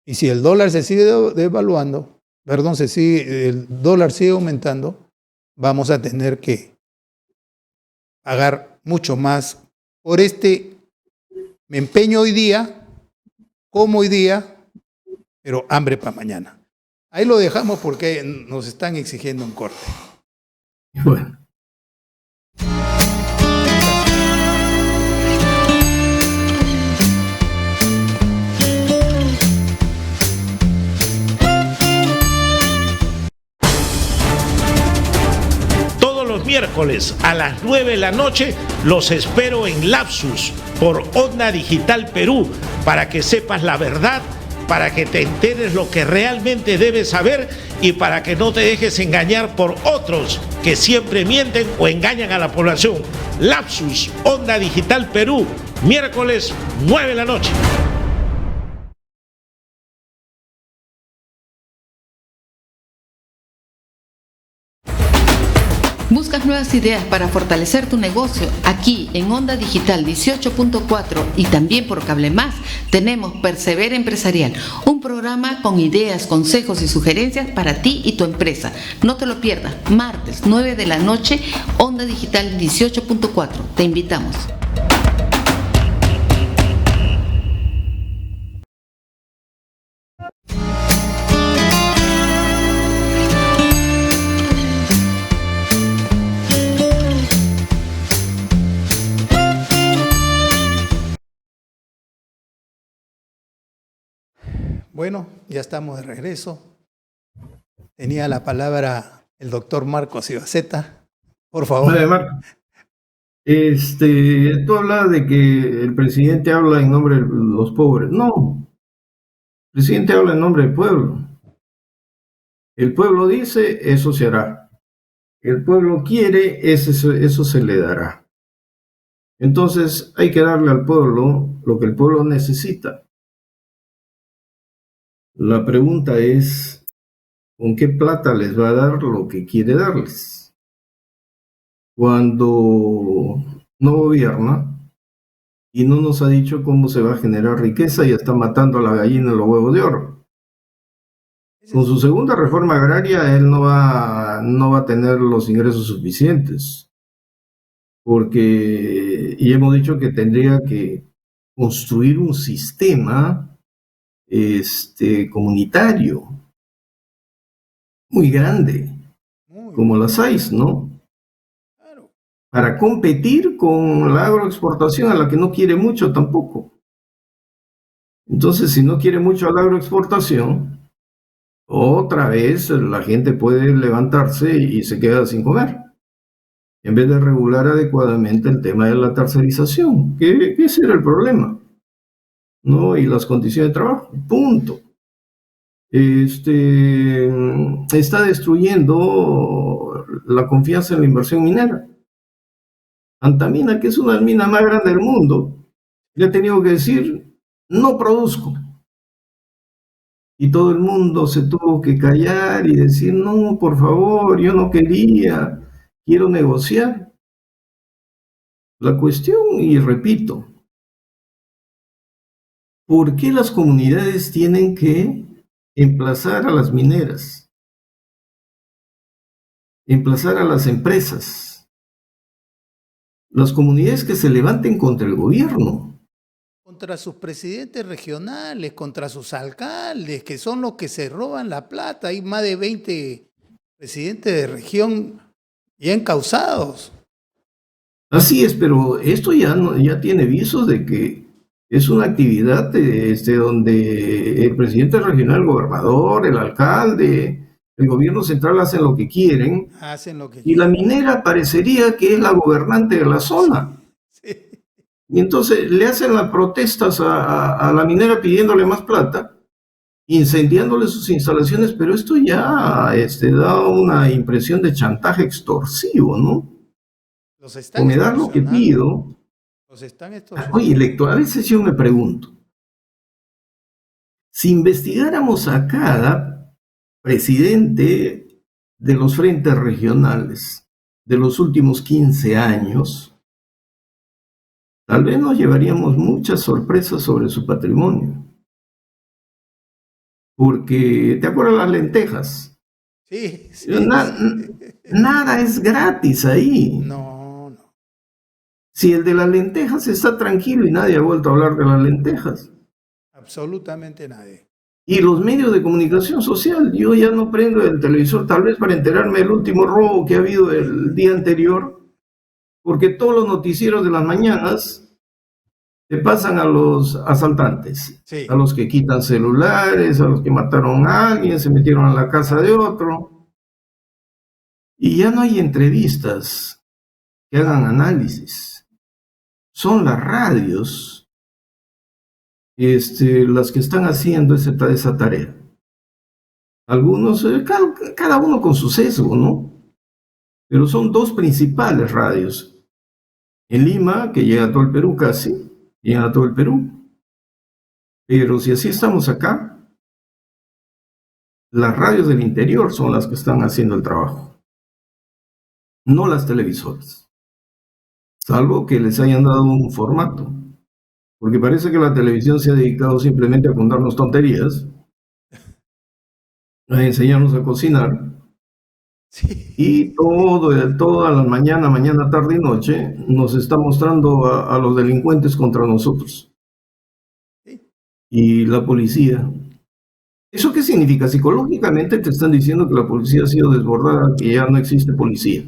Y si el dólar se sigue devaluando, el dólar sigue aumentando, vamos a tener que pagar mucho más por me empeño hoy día, como hoy día, pero hambre para mañana. Ahí lo dejamos porque nos están exigiendo un corte. Bueno. Miércoles a las 9 de la noche los espero en Lapsus por Onda Digital Perú para que sepas la verdad, para que te enteres lo que realmente debes saber y para que no te dejes engañar por otros que siempre mienten o engañan a la población. Lapsus, Onda Digital Perú, miércoles 9 de la noche. ¿Buscas nuevas ideas para fortalecer tu negocio? Aquí en Onda Digital 18.4 y también por Cable Más tenemos Persevera Empresarial, un programa con ideas, consejos y sugerencias para ti y tu empresa. No te lo pierdas, martes 9 de la noche, Onda Digital 18.4. Te invitamos. Bueno, ya estamos de regreso. Tenía la palabra el doctor Marcos Ibaceta. Por favor. Vale, Marco. Tú hablas de que el presidente habla en nombre de los pobres. No, el presidente habla en nombre del pueblo. El pueblo dice, eso se hará. El pueblo quiere, eso se le dará. Entonces hay que darle al pueblo lo que el pueblo necesita. La pregunta es, ¿con qué plata les va a dar lo que quiere darles? Cuando no gobierna y no nos ha dicho cómo se va a generar riqueza y está matando a la gallina en los huevos de oro. Con su segunda reforma agraria él no va a tener los ingresos suficientes, y hemos dicho que tendría que construir un sistema comunitario muy grande, como las AIS, ¿no? Claro. Para competir con la agroexportación, a la que no quiere mucho tampoco. Entonces, si no quiere mucho a la agroexportación, otra vez la gente puede levantarse y se queda sin comer, en vez de regular adecuadamente el tema de la tercerización, que ese era el problema, ¿no? Y las condiciones de trabajo, punto. Está destruyendo la confianza en la inversión minera. Antamina, que es una mina más grande del mundo, le ha tenido que decir, no produzco. Y todo el mundo se tuvo que callar y decir, no, por favor, yo no quería, quiero negociar. La cuestión, y repito, ¿por qué las comunidades tienen que emplazar a las mineras, emplazar a las empresas? Las comunidades que se levanten contra el gobierno. Contra sus presidentes regionales, contra sus alcaldes, que son los que se roban la plata. Hay más de 20 presidentes de región ya encausados. Así es, pero esto ya tiene visos de que es una actividad donde el presidente regional, el gobernador, el alcalde, el gobierno central hacen lo que quieren. Y la minera parecería que es la gobernante de la zona. Sí. Y entonces le hacen las protestas a la minera pidiéndole más plata, incendiándole sus instalaciones, pero esto ya da una impresión de chantaje extorsivo, ¿no? O me das lo que pido. Oye, a veces yo me pregunto, si investigáramos a cada presidente de los frentes regionales de los últimos 15 años, tal vez nos llevaríamos muchas sorpresas sobre su patrimonio. Porque, ¿te acuerdas las lentejas? Sí. Nada es gratis ahí. No. Si el de las lentejas está tranquilo y nadie ha vuelto a hablar de las lentejas. Absolutamente nadie. Y los medios de comunicación social, yo ya no prendo el televisor tal vez para enterarme del último robo que ha habido el día anterior, porque todos los noticieros de las mañanas te pasan a los asaltantes, Sí. a los que quitan celulares, a los que mataron a alguien, se metieron a la casa de otro. Y ya no hay entrevistas que hagan análisis. Son las radios las que están haciendo esa tarea. Algunos, cada uno con su sesgo, ¿no? Pero son dos principales radios. En Lima, que llega a todo el Perú casi, llega a todo el Perú. Pero si así estamos acá, las radios del interior son las que están haciendo el trabajo, no las televisoras. Salvo que les hayan dado un formato. Porque parece que la televisión se ha dedicado simplemente a contarnos tonterías, a enseñarnos a cocinar, Sí. y toda la mañana, tarde y noche nos está mostrando a los delincuentes contra nosotros. Sí. Y la policía. ¿Eso qué significa? Psicológicamente te están diciendo que la policía ha sido desbordada, que ya no existe policía.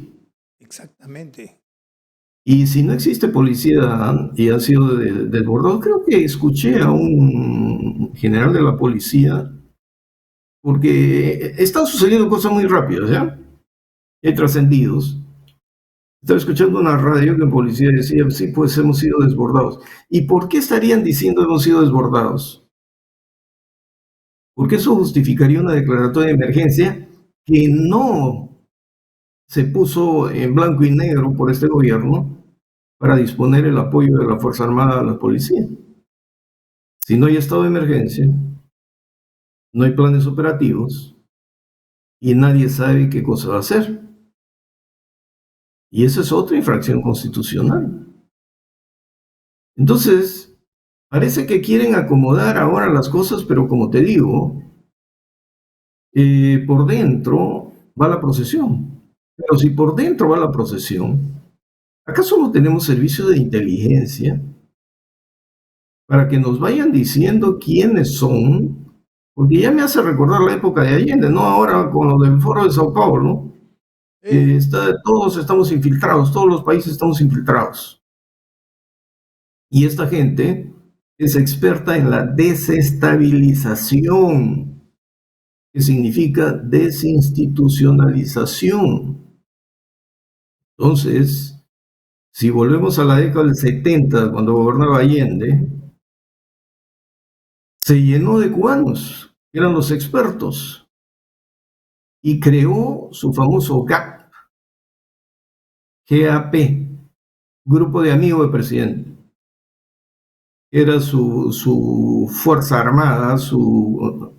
Exactamente. Y si no existe policía y ha sido desbordado, creo que escuché a un general de la policía, porque están sucediendo cosas muy rápidas, ¿ya? Hay trascendidos. Estaba escuchando una radio que en policía decía, sí, pues hemos sido desbordados. ¿Y por qué estarían diciendo hemos sido desbordados? Porque eso justificaría una declaratoria de emergencia que no se puso en blanco y negro por este gobierno para disponer el apoyo de la Fuerza Armada a la policía. Si no hay estado de emergencia, no hay planes operativos y nadie sabe qué cosa va a hacer. Y esa es otra infracción constitucional. Entonces, parece que quieren acomodar ahora las cosas, pero como te digo, por dentro va la procesión. Pero si por dentro va la procesión, ¿acaso no tenemos servicio de inteligencia para que nos vayan diciendo quiénes son? Porque ya me hace recordar la época de Allende, ¿no? Ahora con lo del Foro de Sao Paulo, todos estamos infiltrados, todos los países estamos infiltrados. Y esta gente es experta en la desestabilización, que significa desinstitucionalización. Entonces, si volvemos a la década del 70, cuando gobernaba Allende, se llenó de cubanos, eran los expertos, y creó su famoso GAP, Grupo de Amigos del Presidente. Era su fuerza armada, su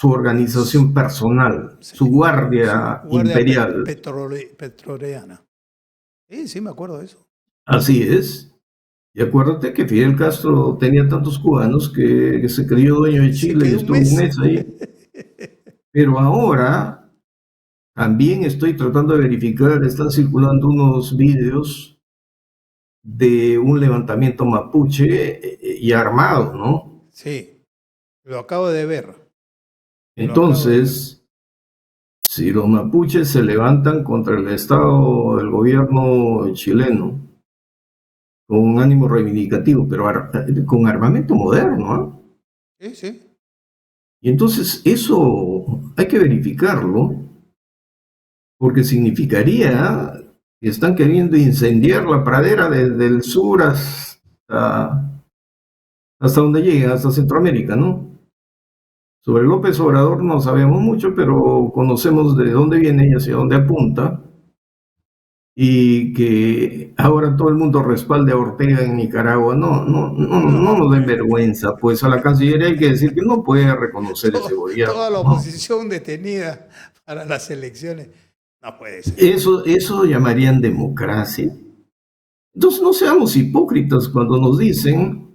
organización personal, Sí. su guardia imperial. Petroliana. Sí, me acuerdo de eso. Así es. Y acuérdate que Fidel Castro tenía tantos cubanos que se creyó dueño de Chile y estuvo un mes ahí. Pero ahora también estoy tratando de verificar, están circulando unos vídeos de un levantamiento mapuche y armado, ¿no? Sí, lo acabo de ver. Entonces, si los mapuches se levantan contra el Estado, el gobierno chileno, con un ánimo reivindicativo, pero con armamento moderno, ¿eh? Sí. Y entonces eso hay que verificarlo, porque significaría que están queriendo incendiar la pradera desde el sur hasta donde llega, hasta Centroamérica, ¿no? Sobre López Obrador no sabemos mucho, pero conocemos de dónde viene y hacia dónde apunta, y que ahora todo el mundo respalde a Ortega en Nicaragua. No nos den vergüenza, pues a la Cancillería hay que decir que no puede reconocer ese gobierno. Toda la oposición detenida para las elecciones. No puede ser. Eso llamarían democracia. Entonces no seamos hipócritas cuando nos dicen,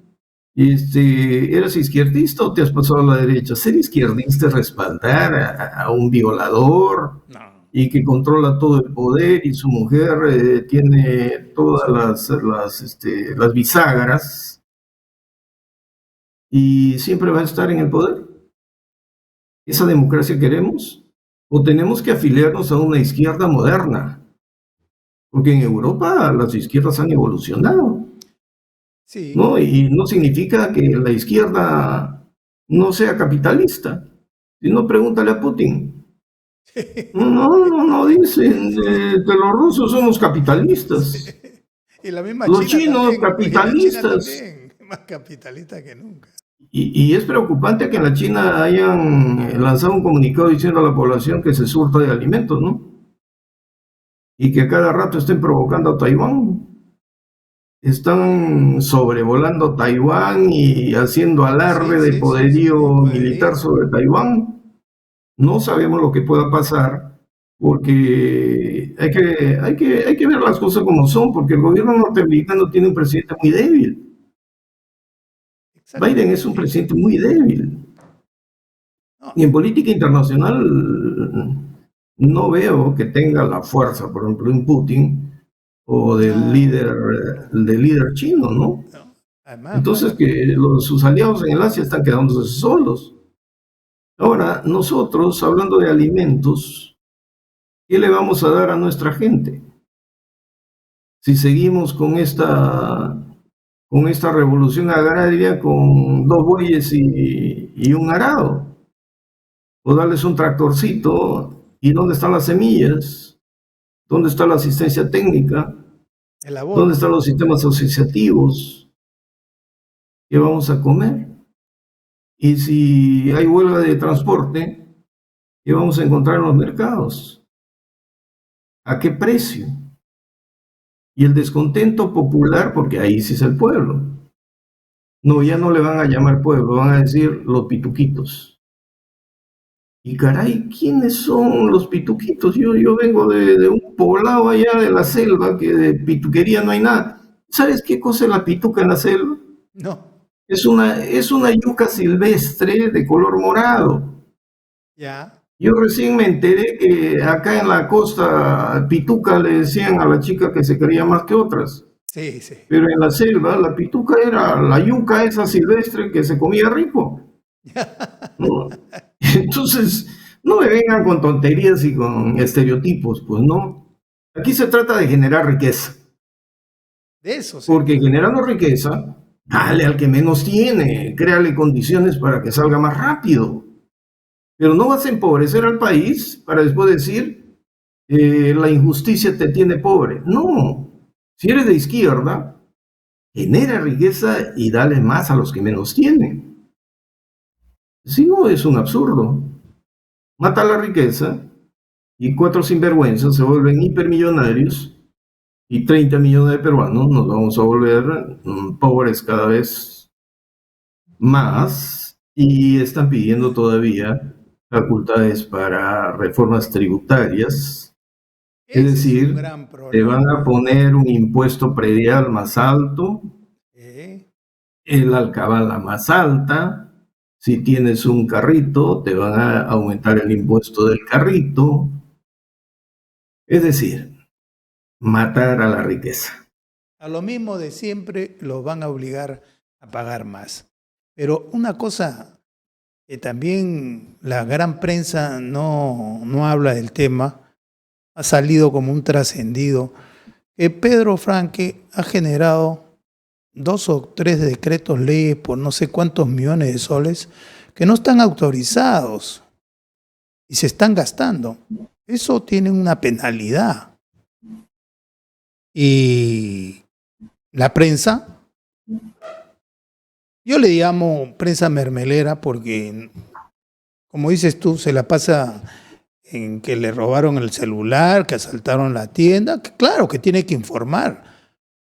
¿eres izquierdista o te has pasado a la derecha? Ser izquierdista es respaldar a un violador, No. Y que controla todo el poder, y su mujer tiene todas las bisagras y siempre va a estar en el poder. ¿Esa democracia queremos? ¿O tenemos que afiliarnos a una izquierda moderna? Porque en Europa las izquierdas han evolucionado, Sí. ¿no? Y no significa que la izquierda no sea capitalista. Si no, pregúntale a Putin. No, dicen que los rusos somos capitalistas. Sí. Y la misma Los China chinos también, capitalistas. la China también, más capitalista que nunca. Y es preocupante que en la China hayan lanzado un comunicado diciendo a la población que se surta de alimentos, ¿no? Y que cada rato estén provocando a Taiwán. Están sobrevolando Taiwán y haciendo alarde de poderío militar sobre Taiwán. No sabemos lo que pueda pasar porque hay que ver las cosas como son, porque el gobierno norteamericano tiene un presidente muy débil. Biden es un presidente muy débil. Y en política internacional no veo que tenga la fuerza, por ejemplo, en Putin o del líder chino, ¿no? Además, Entonces que sus aliados en el Asia están quedándose solos. Ahora, nosotros, hablando de alimentos, ¿qué le vamos a dar a nuestra gente? Si seguimos con esta revolución agraria con 2 bueyes y un arado, o darles un tractorcito, ¿y dónde están las semillas? ¿Dónde está la asistencia técnica? ¿Dónde están los sistemas asociativos? ¿Qué vamos a comer? Y si hay huelga de transporte, ¿qué vamos a encontrar en los mercados? ¿A qué precio? Y el descontento popular, porque ahí sí es el pueblo. No, ya no le van a llamar pueblo, van a decir los pituquitos. Y caray, ¿quiénes son los pituquitos? Yo vengo de un poblado allá de la selva, que de pituquería no hay nada. ¿Sabes qué cosa es la pituca en la selva? no. Es una yuca silvestre de color morado. Ya. Yo recién me enteré que acá en la costa pituca le decían a la chica que se quería más que otras. Sí, sí. Pero en la selva la pituca era la yuca esa silvestre que se comía rico. ¿No? Entonces, no me vengan con tonterías y con estereotipos, pues no. Aquí se trata de generar riqueza. De eso, sí. Porque generando riqueza, dale al que menos tiene, créale condiciones para que salga más rápido. Pero no vas a empobrecer al país para después decir la injusticia te tiene pobre. No. Si eres de izquierda, genera riqueza y dale más a los que menos tienen. Si no, es un absurdo. Mata la riqueza y 4 sinvergüenzas se vuelven hipermillonarios y 30 millones de peruanos nos vamos a volver pobres cada vez más y están pidiendo todavía facultades para reformas tributarias. Es decir, te van a poner un impuesto predial más alto, el alcabala más alta. Si tienes un carrito, te van a aumentar el impuesto del carrito. Es decir, matar a la riqueza. A lo mismo de siempre los van a obligar a pagar más. Pero una cosa que también la gran prensa no habla del tema, ha salido como un trascendido, que Pedro Franque ha generado 2 o 3 decretos leyes por no sé cuántos millones de soles que no están autorizados y se están gastando. Eso tiene una penalidad. Y la prensa, yo le llamo prensa mermelera porque, como dices tú, se la pasa en que le robaron el celular, que asaltaron la tienda, que claro que tiene que informar,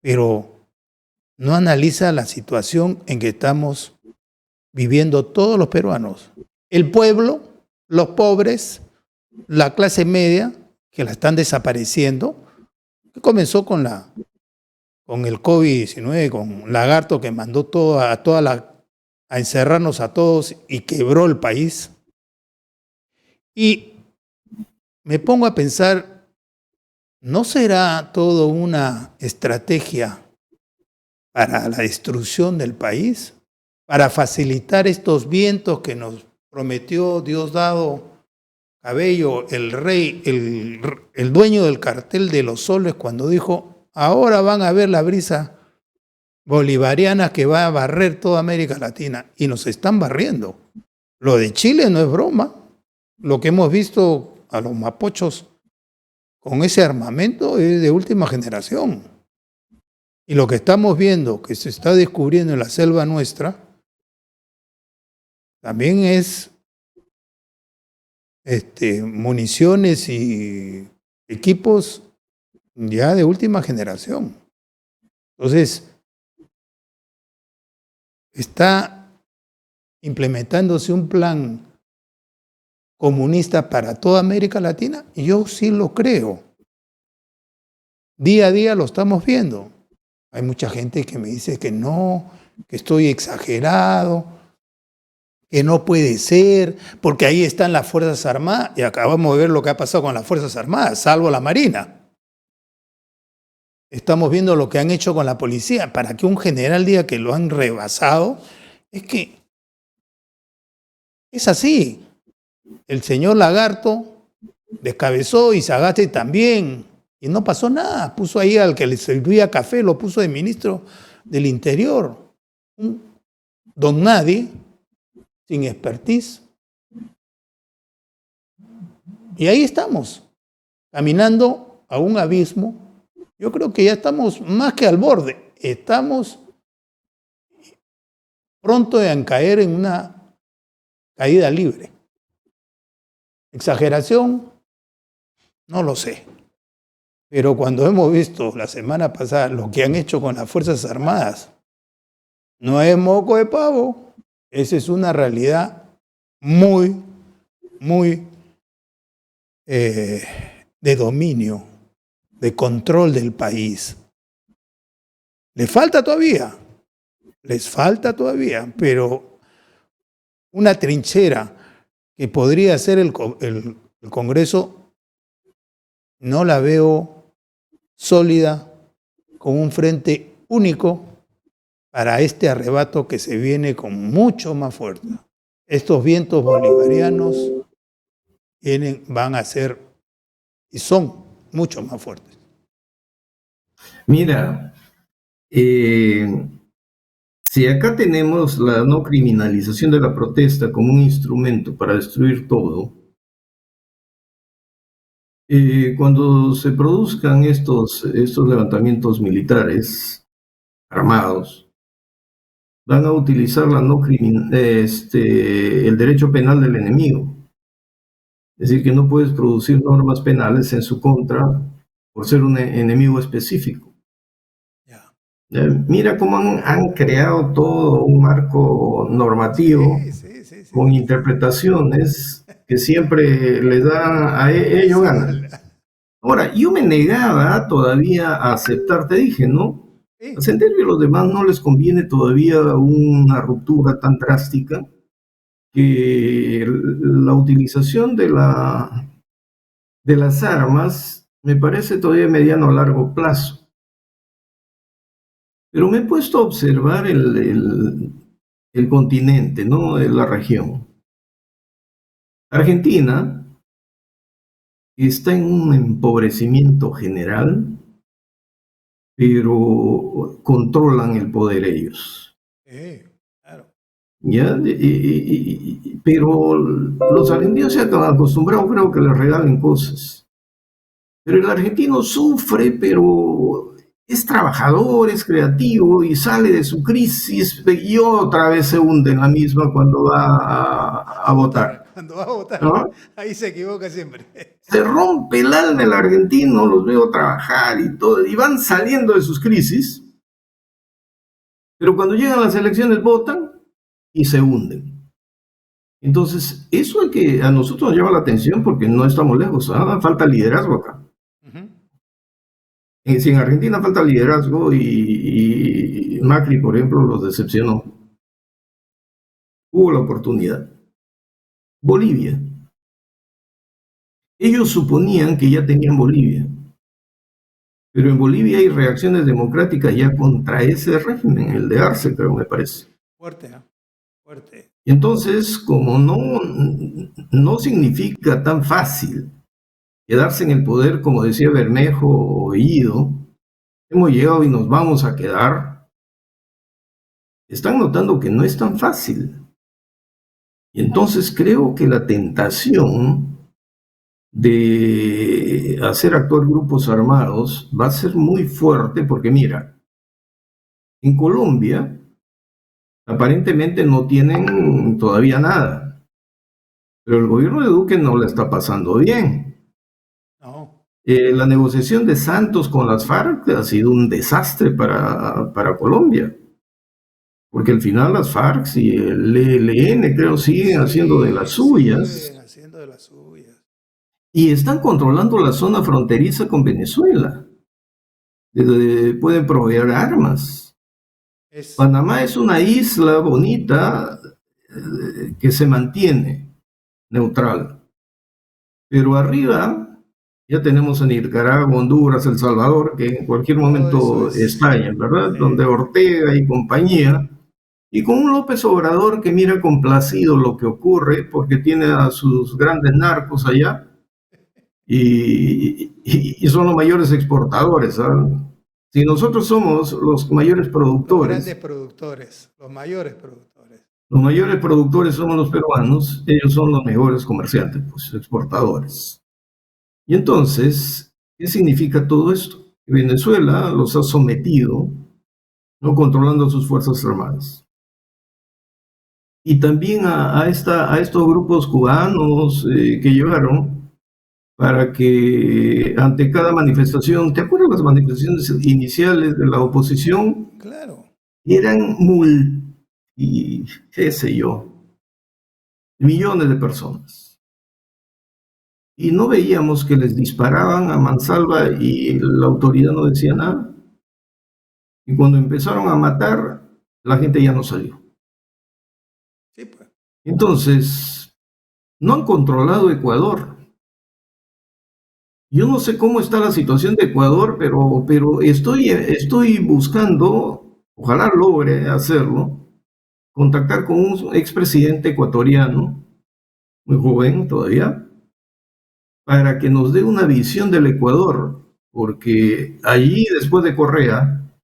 pero no analiza la situación en que estamos viviendo todos los peruanos. El pueblo, los pobres, la clase media, que la están desapareciendo, que comenzó con el COVID-19, con Lagarto que mandó a encerrarnos a todos y quebró el país. Y me pongo a pensar, ¿no será todo una estrategia para la destrucción del país? Para facilitar estos vientos que nos prometió Diosdado Cabello, el rey, el dueño del cartel de los soles, cuando dijo, ahora van a ver la brisa bolivariana que va a barrer toda América Latina, y nos están barriendo. Lo de Chile no es broma. Lo que hemos visto a los mapochos con ese armamento es de última generación. Y lo que estamos viendo, que se está descubriendo en la selva nuestra, también es municiones y equipos ya de última generación. Entonces, está implementándose un plan comunista para toda América Latina, y yo sí lo creo. Día a día lo estamos viendo. Hay mucha gente que me dice que no, que estoy exagerado, que no puede ser, porque ahí están las Fuerzas Armadas, y acabamos de ver lo que ha pasado con las Fuerzas Armadas, salvo la Marina. Estamos viendo lo que han hecho con la policía. Para que un general diga que lo han rebasado, es que es así. El señor Lagarto descabezó y Sagasti también, y no pasó nada. Puso ahí al que le servía café, lo puso de ministro del Interior. Un don nadie, sin expertise. Y ahí estamos, caminando a un abismo. Yo creo que ya estamos más que al borde. Estamos pronto a caer en una caída libre. ¿Exageración? No lo sé. Pero cuando hemos visto la semana pasada lo que han hecho con las Fuerzas Armadas, no es moco de pavo. Esa es una realidad muy de dominio, de control del país. Les falta todavía, pero una trinchera que podría ser el Congreso, no la veo sólida, con un frente único para este arrebato que se viene con mucho más fuerza. Estos vientos bolivarianos van a ser y son mucho más fuertes. Mira, si acá tenemos la no criminalización de la protesta como un instrumento para destruir todo, cuando se produzcan estos levantamientos militares armados, van a utilizar el derecho penal del enemigo. Es decir, que no puedes producir normas penales en su contra por ser un enemigo específico. Mira cómo han creado todo un marco normativo con interpretaciones que siempre les da a ellos ganan. Ahora, yo me negaba todavía a aceptar, te dije, ¿no? A Senderio y a los demás no les conviene todavía una ruptura tan drástica, que la utilización de las armas me parece todavía mediano a largo plazo. Pero me he puesto a observar el continente, ¿no? La región. Argentina está en un empobrecimiento general, pero controlan el poder ellos. Claro. ¿Ya? Pero los argentinos se han acostumbrado, creo, que les regalen cosas. Pero el argentino sufre, pero es trabajador, es creativo y sale de su crisis y otra vez se hunde en la misma cuando va a votar. Cuando va a votar, ¿no? Ahí se equivoca siempre. Se rompe el alma el argentino, los veo trabajar y todo, y van saliendo de sus crisis, pero cuando llegan las elecciones votan y se hunden. Entonces, eso es que a nosotros nos llama la atención porque no estamos lejos, falta liderazgo acá. Si en Argentina falta liderazgo y Macri, por ejemplo, los decepcionó. Hubo la oportunidad. Bolivia. Ellos suponían que ya tenían Bolivia, pero en Bolivia hay reacciones democráticas ya contra ese régimen, el de Arce, creo, me parece. Fuerte, ¿eh? Fuerte. Entonces, como no significa tan fácil quedarse en el poder, como decía Bermejo o Ido, hemos llegado y nos vamos a quedar, están notando que no es tan fácil. Y entonces creo que la tentación de hacer actuar grupos armados va a ser muy fuerte porque mira, en Colombia aparentemente no tienen todavía nada, pero el gobierno de Duque no la está pasando bien. No. La negociación de Santos con las FARC ha sido un desastre para Colombia, porque al final las FARC y el ELN creo siguen haciendo de las suyas. Siguen haciendo de las suyas. Y están controlando la zona fronteriza con Venezuela. Pueden proveer armas. Panamá es una isla bonita que se mantiene neutral. Pero arriba ya tenemos a Nicaragua, Honduras, El Salvador, que en cualquier momento estallan, ¿verdad? Donde Ortega y compañía, y con un López Obrador que mira complacido lo que ocurre porque tiene a sus grandes narcos allá. Y son los mayores exportadores, ¿sabes? Si nosotros somos los mayores productores, los grandes productores, los mayores productores. Los mayores productores somos los peruanos, ellos son los mejores comerciantes, pues exportadores. Y entonces, ¿qué significa todo esto? Que Venezuela los ha sometido, no controlando sus fuerzas armadas. Y también a estos grupos cubanos que llegaron para que ante cada manifestación, ¿te acuerdas las manifestaciones iniciales de la oposición? Claro. Eran qué sé yo, millones de personas. Y no veíamos que les disparaban a mansalva y la autoridad no decía nada. Y cuando empezaron a matar, la gente ya no salió. Sí, pues. Entonces, no han controlado Ecuador. Yo no sé cómo está la situación de Ecuador, pero estoy buscando, ojalá logre hacerlo, contactar con un expresidente ecuatoriano, muy joven todavía, para que nos dé una visión del Ecuador, porque allí, después de Correa,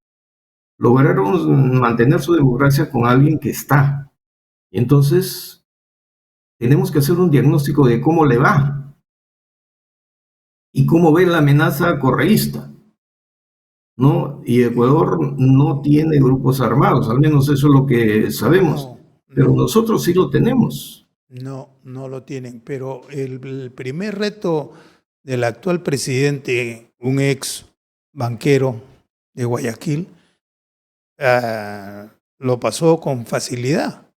lograron mantener su democracia con alguien que está. Entonces, tenemos que hacer un diagnóstico de cómo le va y cómo ve la amenaza correísta, ¿no? Y Ecuador no tiene grupos armados, al menos eso es lo que sabemos, pero nosotros sí lo tenemos. No, no lo tienen, pero el primer reto del actual presidente, un ex banquero de Guayaquil, lo pasó con facilidad,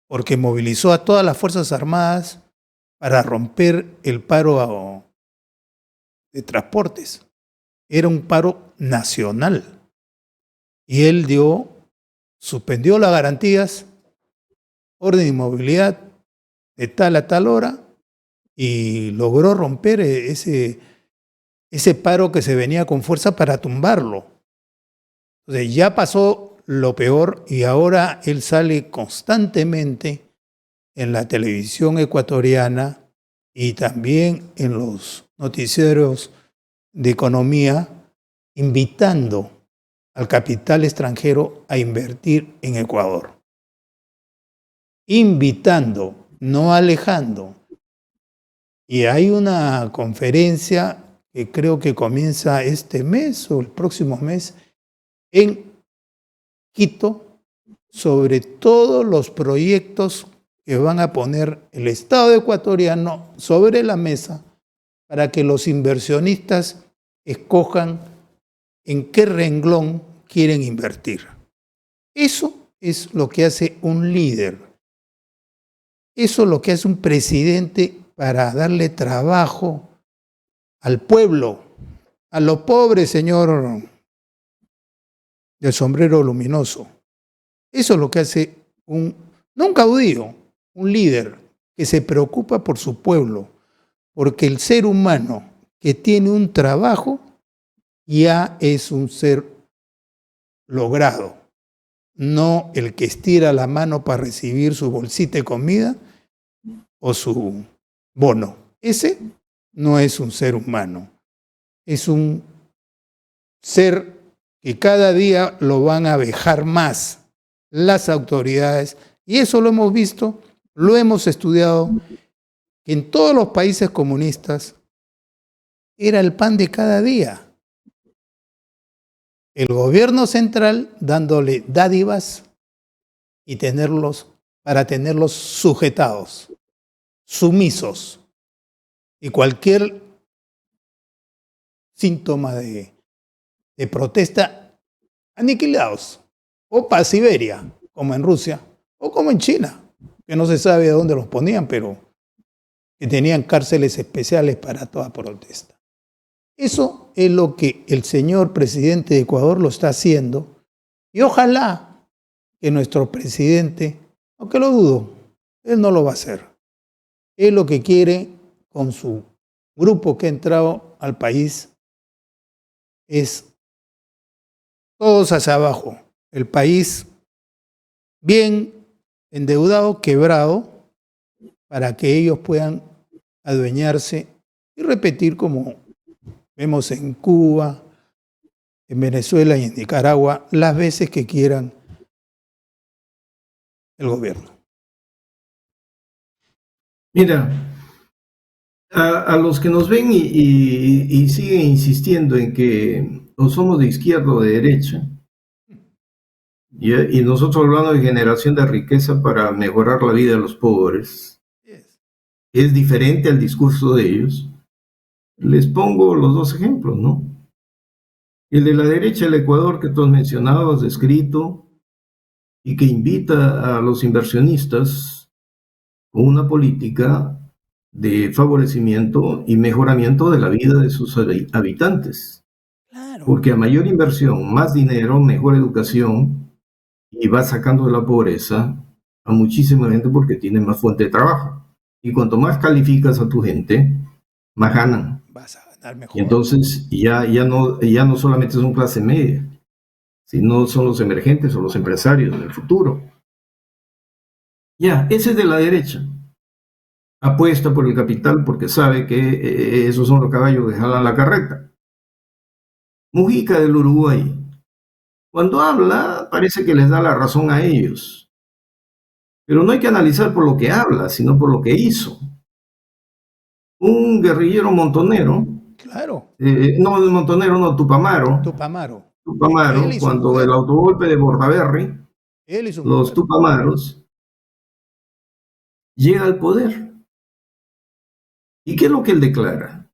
porque movilizó a todas las Fuerzas Armadas para romper el paro de transportes. Era un paro nacional. Y él suspendió las garantías, orden de movilidad de tal a tal hora, y logró romper ese paro que se venía con fuerza para tumbarlo. Entonces ya pasó lo peor y ahora él sale constantemente en la televisión ecuatoriana y también en los noticieros de economía, invitando al capital extranjero a invertir en Ecuador. Invitando, no alejando. Y hay una conferencia que creo que comienza este mes o el próximo mes en Quito sobre todos los proyectos que van a poner el Estado ecuatoriano sobre la mesa para que los inversionistas escojan en qué renglón quieren invertir. Eso es lo que hace un líder. Eso es lo que hace un presidente para darle trabajo al pueblo, a los pobres, señor del sombrero luminoso. Eso es lo que hace no un caudillo, un líder que se preocupa por su pueblo, porque el ser humano que tiene un trabajo ya es un ser logrado. no el que estira la mano para recibir su bolsita de comida o su bono. Ese no es un ser humano, es un ser que cada día lo van a vejar más las autoridades, y eso lo hemos visto, lo hemos estudiado, que en todos los países comunistas era el pan de cada día. El gobierno central dándole dádivas y para tenerlos sujetados, sumisos, y cualquier síntoma de protesta, aniquilados, o para Siberia, como en Rusia, o como en China, que no se sabe de dónde los ponían, pero que tenían cárceles especiales para toda protesta. Eso es lo que el señor presidente de Ecuador lo está haciendo, y ojalá que nuestro presidente, aunque lo dudo, él no lo va a hacer. Él lo que quiere con su grupo que ha entrado al país es todos hacia abajo, el país bien endeudado, quebrado, para que ellos puedan adueñarse y repetir como vemos en Cuba, en Venezuela y en Nicaragua, las veces que quieran el gobierno. Mira, a los que nos ven y siguen insistiendo en que o somos de izquierda o de derecha, y nosotros hablando de generación de riqueza para mejorar la vida de los pobres, es diferente al discurso de ellos. Les pongo los dos ejemplos, ¿no? El de la derecha, el Ecuador, que tú has mencionado, has descrito, y que invita a los inversionistas con una política de favorecimiento y mejoramiento de la vida de sus habitantes. Claro. Porque a mayor inversión, más dinero, mejor educación, y va sacando de la pobreza a muchísima gente porque tiene más fuente de trabajo. Y cuanto más calificas a tu gente, más ganan. Vas a ganar mejor. Y entonces ya no solamente son clase media, sino son los emergentes o los empresarios del futuro. Ya, ese es de la derecha. Apuesta por el capital porque sabe que esos son los caballos que jalan la carreta. Mujica del Uruguay. Cuando habla, parece que les da la razón a ellos. Pero no hay que analizar por lo que habla, sino por lo que hizo. Un guerrillero montonero. Claro. Tupamaro. Cuando el autogolpe de Bordaberry, los Tupamaros, llega al poder. ¿Y qué es lo que él declara?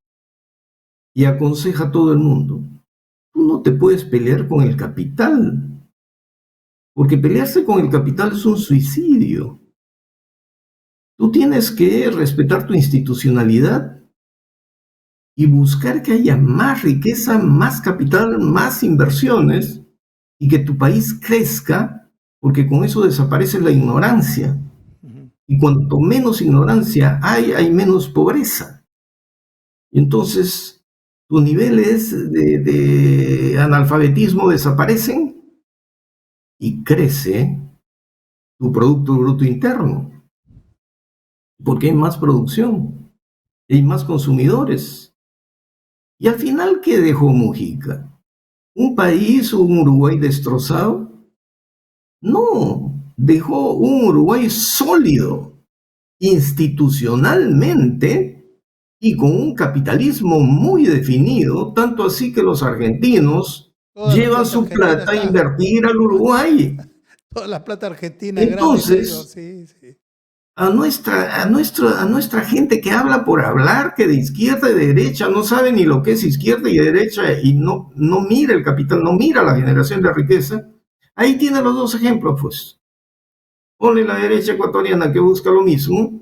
Y aconseja a todo el mundo. Tú no te puedes pelear con el capital. Porque pelearse con el capital es un suicidio. Tú tienes que respetar tu institucionalidad y buscar que haya más riqueza, más capital, más inversiones y que tu país crezca, porque con eso desaparece la ignorancia. Y cuanto menos ignorancia hay menos pobreza. Y entonces tus niveles de analfabetismo desaparecen y crece tu Producto Bruto Interno. Porque hay más producción, hay más consumidores. Y al final, ¿qué dejó Mujica? ¿Un país, un Uruguay destrozado? No, dejó un Uruguay sólido, institucionalmente, y con un capitalismo muy definido, tanto así que los argentinos llevan su plata a invertir al Uruguay. Toda la plata argentina. Entonces, a nuestra gente que habla por hablar, que de izquierda y de derecha no sabe ni lo que es izquierda y derecha, y no mira el capital, no mira la generación de riqueza, ahí tiene los dos ejemplos, pues. Ponle la derecha ecuatoriana que busca lo mismo,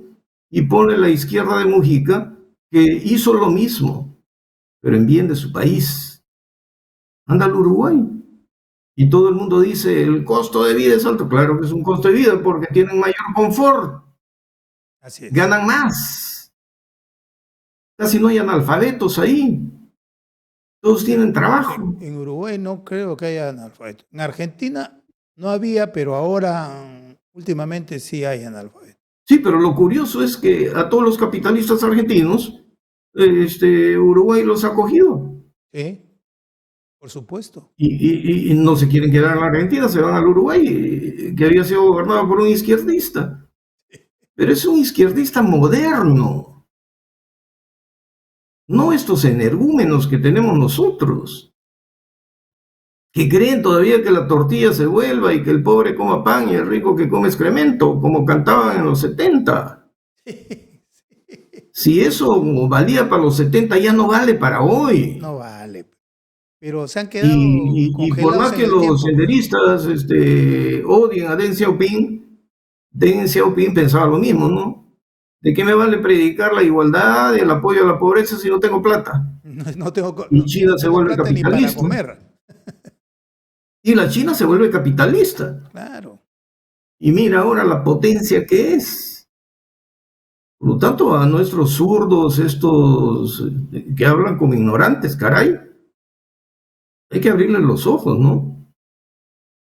y ponle la izquierda de Mujica, que hizo lo mismo, pero en bien de su país. Anda al Uruguay. Y todo el mundo dice, el costo de vida es alto. Claro que es un costo de vida porque tienen mayor confort. Así es. Ganan más. Casi no hay analfabetos ahí. Todos tienen trabajo. En Uruguay no creo que haya analfabetos. En Argentina No había, pero ahora últimamente sí hay analfabetos. Sí, pero lo curioso es que a todos los capitalistas argentinos, Uruguay los ha acogido. Sí, por supuesto. Y no se quieren quedar en la Argentina, se van al Uruguay, que había sido gobernado por un izquierdista. Pero es un izquierdista moderno, no estos energúmenos que tenemos nosotros, que creen todavía que la tortilla se vuelva y que el pobre coma pan y el rico que come excremento, como cantaban en los 70. Si eso valía para los 70, ya no vale para hoy. No vale. Pero se han quedado Y por más congelados que en el los tiempo. senderistas odien a Deng Xiaoping pensaba lo mismo, ¿no? ¿De qué me vale predicar la igualdad, el apoyo a la pobreza si no tengo plata? No tengo, Y China no se tengo vuelve plata ni para capitalista. comer. Y la China se vuelve capitalista. Claro. Y mira ahora la potencia que es. Por lo tanto, a nuestros zurdos, estos que hablan como ignorantes, caray, hay que abrirles los ojos, ¿no?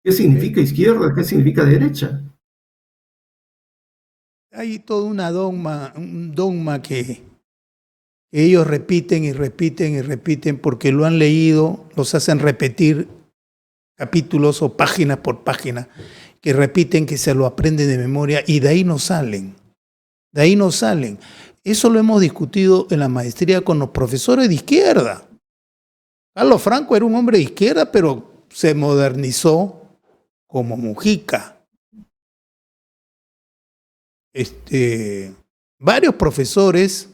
¿Qué significa izquierda? ¿Qué significa derecha? Hay todo un dogma que ellos repiten y repiten y repiten porque lo han leído, los hacen repetir capítulos o páginas por página, que repiten, que se lo aprenden de memoria y de ahí no salen. De ahí no salen. Eso lo hemos discutido en la maestría con los profesores de izquierda. Carlos Franco era un hombre de izquierda, pero se modernizó como Mujica. Varios profesores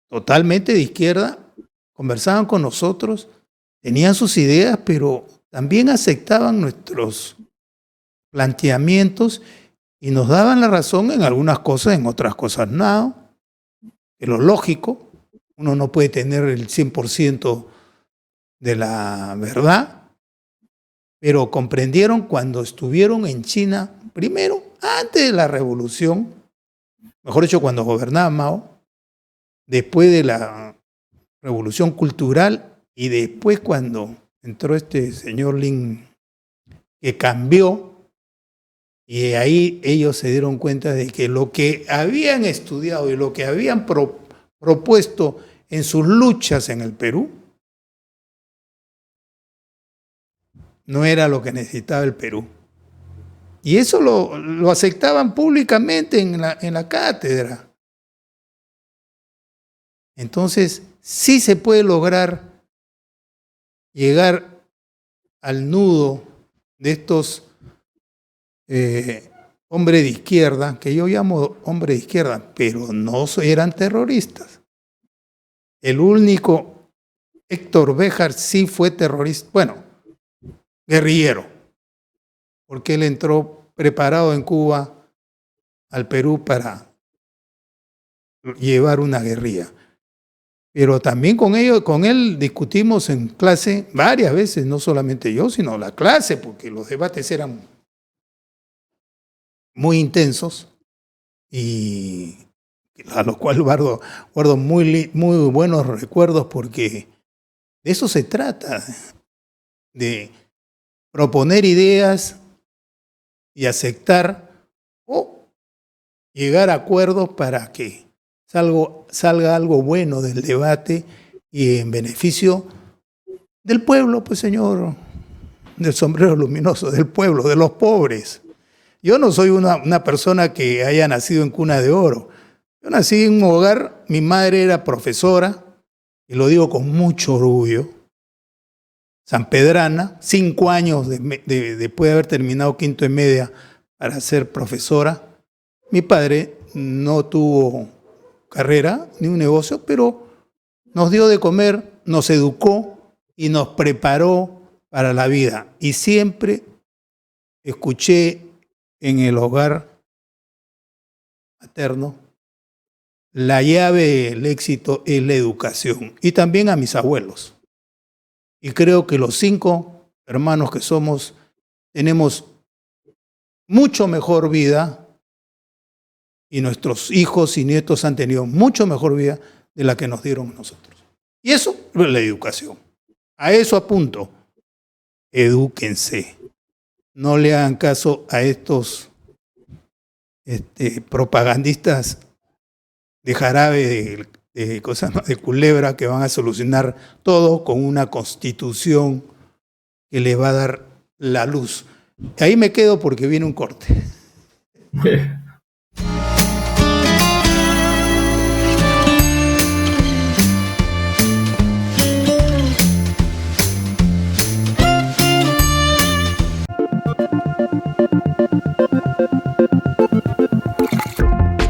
totalmente de izquierda conversaban con nosotros, tenían sus ideas, pero también aceptaban nuestros planteamientos y nos daban la razón en algunas cosas, en otras cosas no. Es lo lógico, uno no puede tener el 100% de la verdad, pero comprendieron cuando estuvieron en China, primero, antes de la revolución, mejor dicho, cuando gobernaba Mao, después de la revolución cultural y después cuando entró este señor Lin, que cambió, y ahí ellos se dieron cuenta de que lo que habían estudiado y lo que habían propuesto en sus luchas en el Perú no era lo que necesitaba el Perú. Y eso lo aceptaban públicamente en la cátedra. Entonces, sí se puede lograr llegar al nudo de estos hombres de izquierda, que yo llamo hombres de izquierda, pero no eran terroristas. El único, Héctor Béjar, sí fue terrorista, bueno, guerrillero, porque él entró preparado en Cuba al Perú para llevar una guerrilla. Pero también con él discutimos en clase varias veces, no solamente yo, sino la clase, porque los debates eran muy intensos y a los cuales guardo muy buenos recuerdos, porque de eso se trata, de proponer ideas y aceptar o llegar a acuerdos para que salga algo bueno del debate y en beneficio del pueblo, pues señor, del sombrero luminoso, del pueblo, de los pobres. Yo no soy una persona que haya nacido en cuna de oro. Yo nací en un hogar, mi madre era profesora, y lo digo con mucho orgullo, sanpedrana, 5 años después de haber terminado quinto de media para ser profesora. Mi padre no tuvo carrera ni un negocio, pero nos dio de comer, nos educó y nos preparó para la vida. Y siempre escuché en el hogar materno, la llave del éxito es la educación. Y también a mis abuelos. Y creo que los 5 hermanos que somos tenemos mucho mejor vida y nuestros hijos y nietos han tenido mucho mejor vida de la que nos dieron nosotros. Y eso es la educación. A eso apunto. Edúquense. no le hagan caso a estos propagandistas de jarabe de culebra que van a solucionar todo con una constitución que le va a dar la luz. Ahí me quedo porque viene un corte.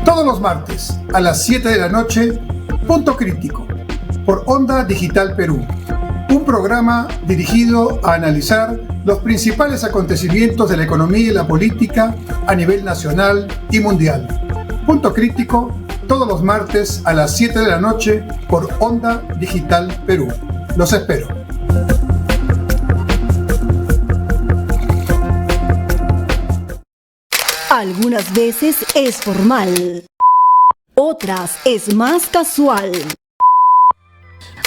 Todos los martes a las 7 de la noche, Punto Crítico, por Onda Digital Perú. Un programa dirigido a analizar los principales acontecimientos de la economía y la política a nivel nacional y mundial. Punto Crítico, todos los martes a las 7 de la noche por Onda Digital Perú. Los espero. Algunas veces es formal, otras es más casual,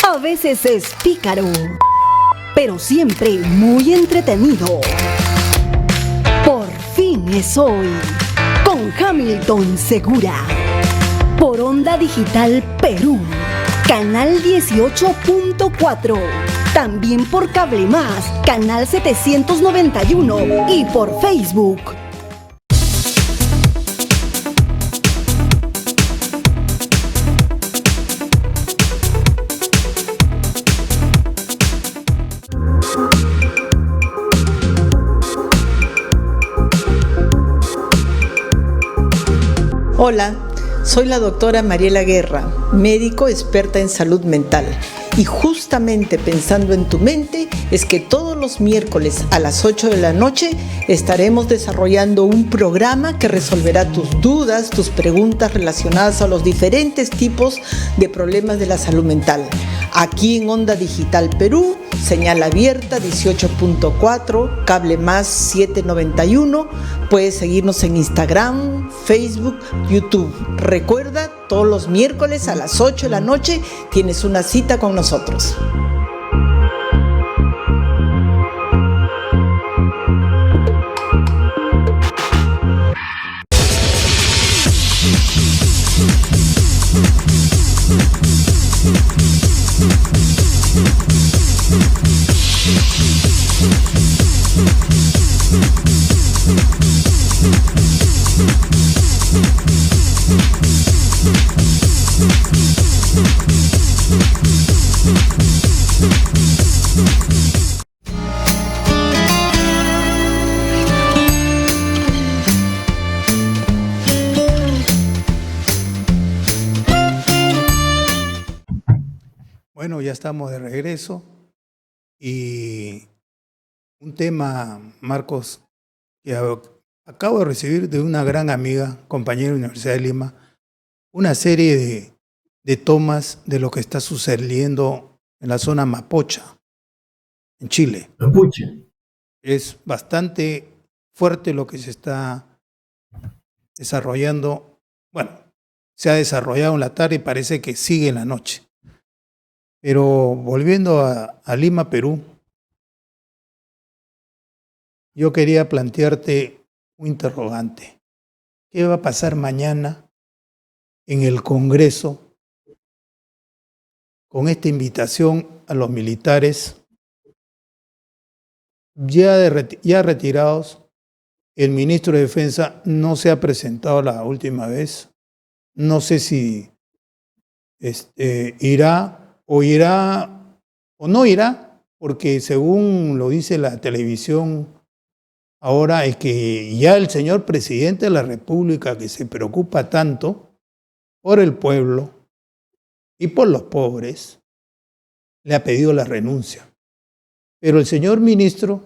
a veces es pícaro, pero siempre muy entretenido. Por fin es hoy, con Hamilton Segura, por Onda Digital Perú, canal 18.4, también por Cable Más, canal 791 y por Facebook. Hola, soy la doctora Mariela Guerra, médico experta en salud mental. Y justamente pensando en tu mente es que todos los miércoles a las 8 de la noche estaremos desarrollando un programa que resolverá tus dudas, tus preguntas relacionadas a los diferentes tipos de problemas de la salud mental. Aquí en Onda Digital Perú, señal abierta 18.4, cable más 791. Puedes seguirnos en Instagram, Facebook, YouTube. Recuerda, todos los miércoles a las 8 de la noche tienes una cita con nosotros. Bueno, ya estamos de regreso y un tema, Marcos, que acabo de recibir de una gran amiga, compañera de la Universidad de Lima, una serie de tomas de lo que está sucediendo en la zona Mapocha, en Chile. Mapuche. Es bastante fuerte lo que se está desarrollando. Bueno, se ha desarrollado en la tarde y parece que sigue en la noche. Pero volviendo a Lima, Perú, yo quería plantearte un interrogante. ¿Qué va a pasar mañana en el Congreso con esta invitación a los militares ya retirados? El ministro de Defensa no se ha presentado la última vez. No sé si irá o no irá, porque según lo dice la televisión ahora es que ya el señor presidente de la República, que se preocupa tanto por el pueblo y por los pobres, le ha pedido la renuncia. Pero el señor ministro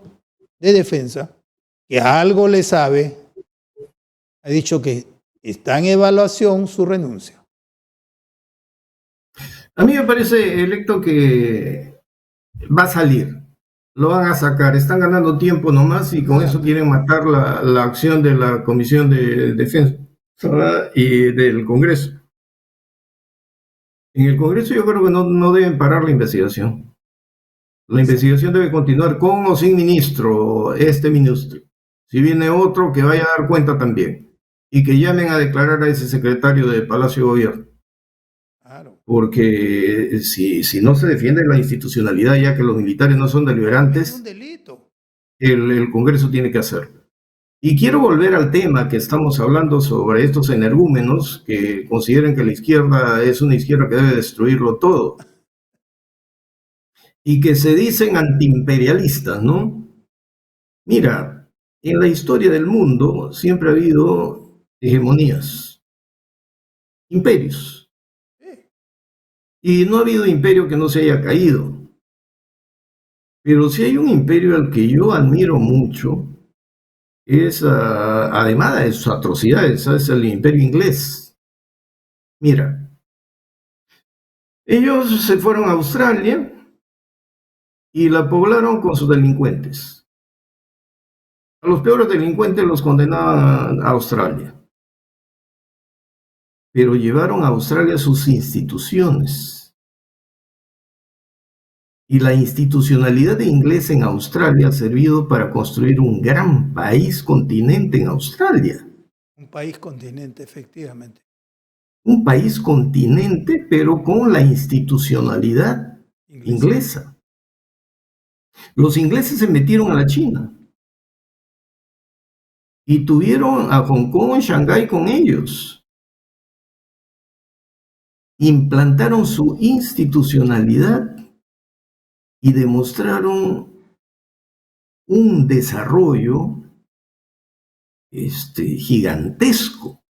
de Defensa, que algo le sabe, ha dicho que está en evaluación su renuncia. A mí me parece, Electo, que va a salir. Lo van a sacar. Están ganando tiempo nomás y con eso quieren matar la acción de la Comisión de Defensa y del Congreso. En el Congreso yo creo que no deben parar la investigación. La investigación debe continuar con o sin ministro, este ministro. Si viene otro, que vaya a dar cuenta también. Y que llamen a declarar a ese secretario de Palacio de Gobierno. Claro. Porque si no se defiende la institucionalidad, ya que los militares no son Es deliberantes, un delito. el Congreso tiene que hacerlo. Y quiero volver al tema que estamos hablando sobre estos energúmenos que consideran que la izquierda es una izquierda que debe destruirlo todo. Y que se dicen antiimperialistas, ¿no? Mira, en la historia del mundo siempre ha habido hegemonías, imperios. Y no ha habido imperio que no se haya caído. Pero si hay un imperio al que yo admiro mucho, es, además de sus atrocidades, es el imperio inglés. Mira, ellos se fueron a Australia y la poblaron con sus delincuentes. A los peores delincuentes los condenaban a Australia. Pero llevaron a Australia sus instituciones. Y la institucionalidad de inglés en Australia ha servido para construir un gran país continente en Australia. Un país continente, efectivamente. Un país continente, pero con la institucionalidad inglesa. Los ingleses se metieron a la China y tuvieron a Hong Kong y Shanghái con ellos. Implantaron su institucionalidad y demostraron un desarrollo gigantesco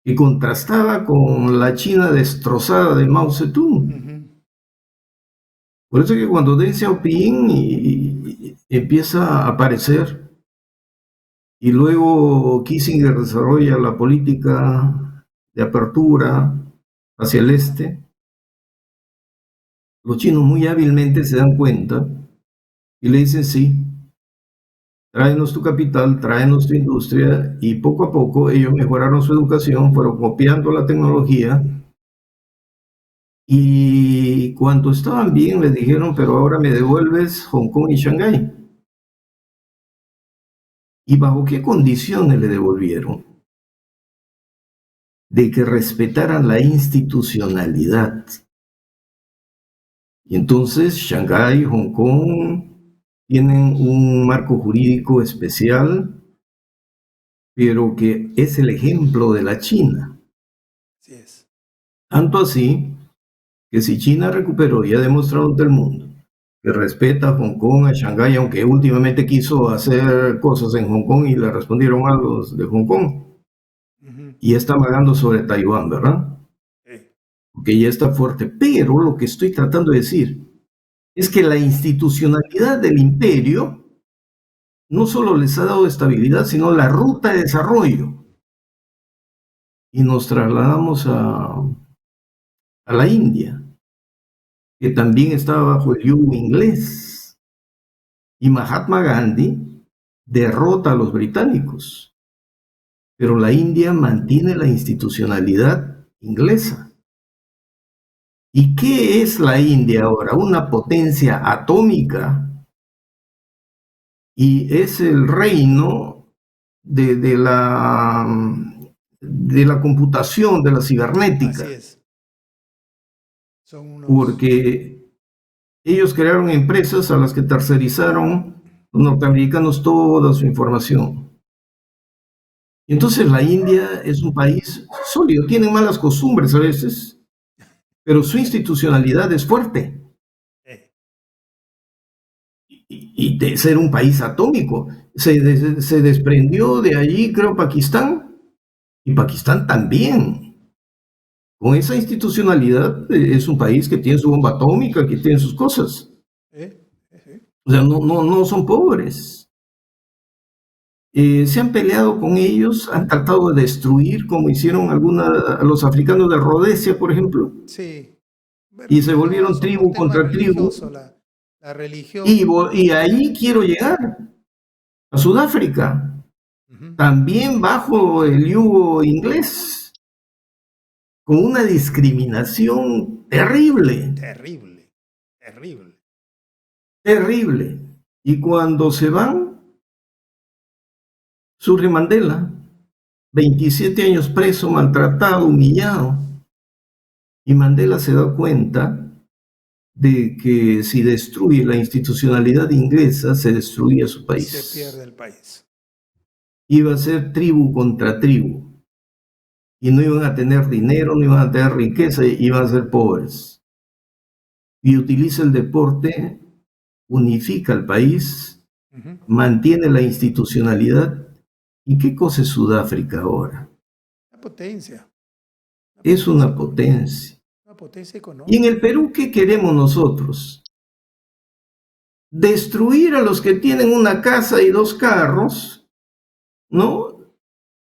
que contrastaba con la China destrozada de Mao Zedong. Por eso que cuando Deng Xiaoping empieza a aparecer y luego Kissinger desarrolla la política de apertura hacia el este, los chinos muy hábilmente se dan cuenta y le dicen sí, tráenos tu capital, tráenos tu industria, y poco a poco ellos mejoraron su educación, fueron copiando la tecnología, y cuando estaban bien les dijeron, pero ahora me devuelves Hong Kong y Shanghái. ¿Y bajo qué condiciones le devolvieron? De que respetaran la institucionalidad. Y entonces Shanghái y Hong Kong tienen un marco jurídico especial, pero que es el ejemplo de la China. Así es. Tanto así que si China recuperó y ha demostrado ante el mundo que respeta a Hong Kong, a Shanghái, aunque últimamente quiso hacer cosas en Hong Kong y le respondieron a los de Hong Kong, y está amagando sobre Taiwán, ¿verdad? Porque ya está fuerte. Pero lo que estoy tratando de decir es que la institucionalidad del imperio no solo les ha dado estabilidad, sino la ruta de desarrollo. Y nos trasladamos a la India, que también estaba bajo el yugo inglés. Y Mahatma Gandhi derrota a los británicos. Pero la India mantiene la institucionalidad inglesa. ¿Y qué es la India ahora? Una potencia atómica, y es el reino de la computación, de la cibernética. Así es. Porque ellos crearon empresas a las que tercerizaron los norteamericanos toda su información. Y entonces la India es un país sólido, tiene malas costumbres a veces, pero su institucionalidad es fuerte. Y de ser un país atómico. Se desprendió de allí, creo, Pakistán, y Pakistán también. Con esa institucionalidad es un país que tiene su bomba atómica, que tiene sus cosas. O sea, no son pobres. Se han peleado con ellos, han tratado de destruir, como hicieron los africanos de Rhodesia, por ejemplo. Sí. Y se volvieron tribu contra tribu. La religión. Y ahí quiero llegar, a Sudáfrica, también bajo el yugo inglés, con una discriminación terrible. Terrible. Y cuando se van, Surge Mandela, 27 años preso, maltratado, humillado. Y Mandela se da cuenta de que si destruye la institucionalidad inglesa, se destruía su país. Se pierde el país. Iba a ser tribu contra tribu. Y no iban a tener dinero, no iban a tener riqueza, iban a ser pobres. Y utiliza el deporte, unifica al país, mantiene la institucionalidad. ¿Y qué cosa es Sudáfrica ahora? Una potencia. Es una potencia. Una potencia económica. Y en el Perú, ¿qué queremos nosotros? Destruir a los que tienen una casa y 2 carros, ¿no?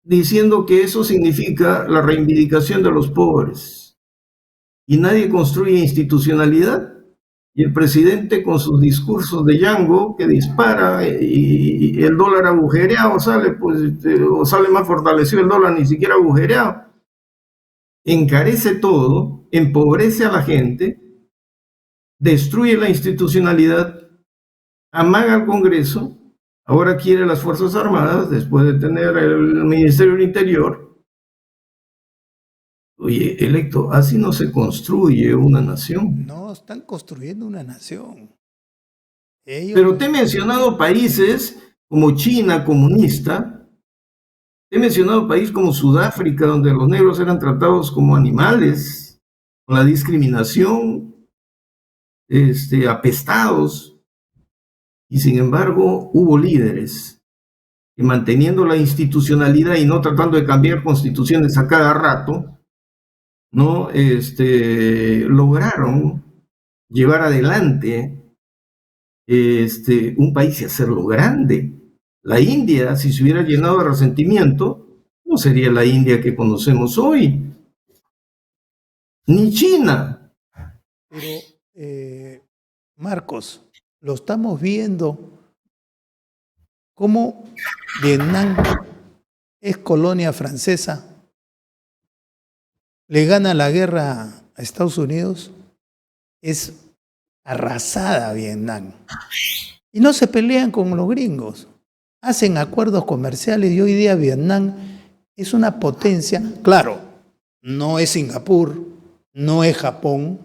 Diciendo que eso significa la reivindicación de los pobres. Y nadie construye institucionalidad. Y el presidente con sus discursos de Yango que dispara y el dólar agujereado sale, pues, o sale más fortalecido el dólar, ni siquiera agujereado. Encarece todo, empobrece a la gente, destruye la institucionalidad, amaga al Congreso, ahora quiere las Fuerzas Armadas, después de tener el Ministerio del Interior. Oye, Electo, así no se construye una nación. No, están construyendo una nación. Pero te he mencionado países como China, comunista. He mencionado países como Sudáfrica, donde los negros eran tratados como animales, con la discriminación, apestados. Y sin embargo, hubo líderes que, manteniendo la institucionalidad y no tratando de cambiar constituciones a cada rato, ¿no? Lograron llevar adelante un país y hacerlo grande. La India, si se hubiera llenado de resentimiento, no sería la India que conocemos hoy. Ni China. Pero, Marcos, lo estamos viendo como Vietnam es colonia francesa, le gana la guerra a Estados Unidos, es arrasada Vietnam. Y no se pelean con los gringos, hacen acuerdos comerciales y hoy día Vietnam es una potencia. Claro, no es Singapur, no es Japón,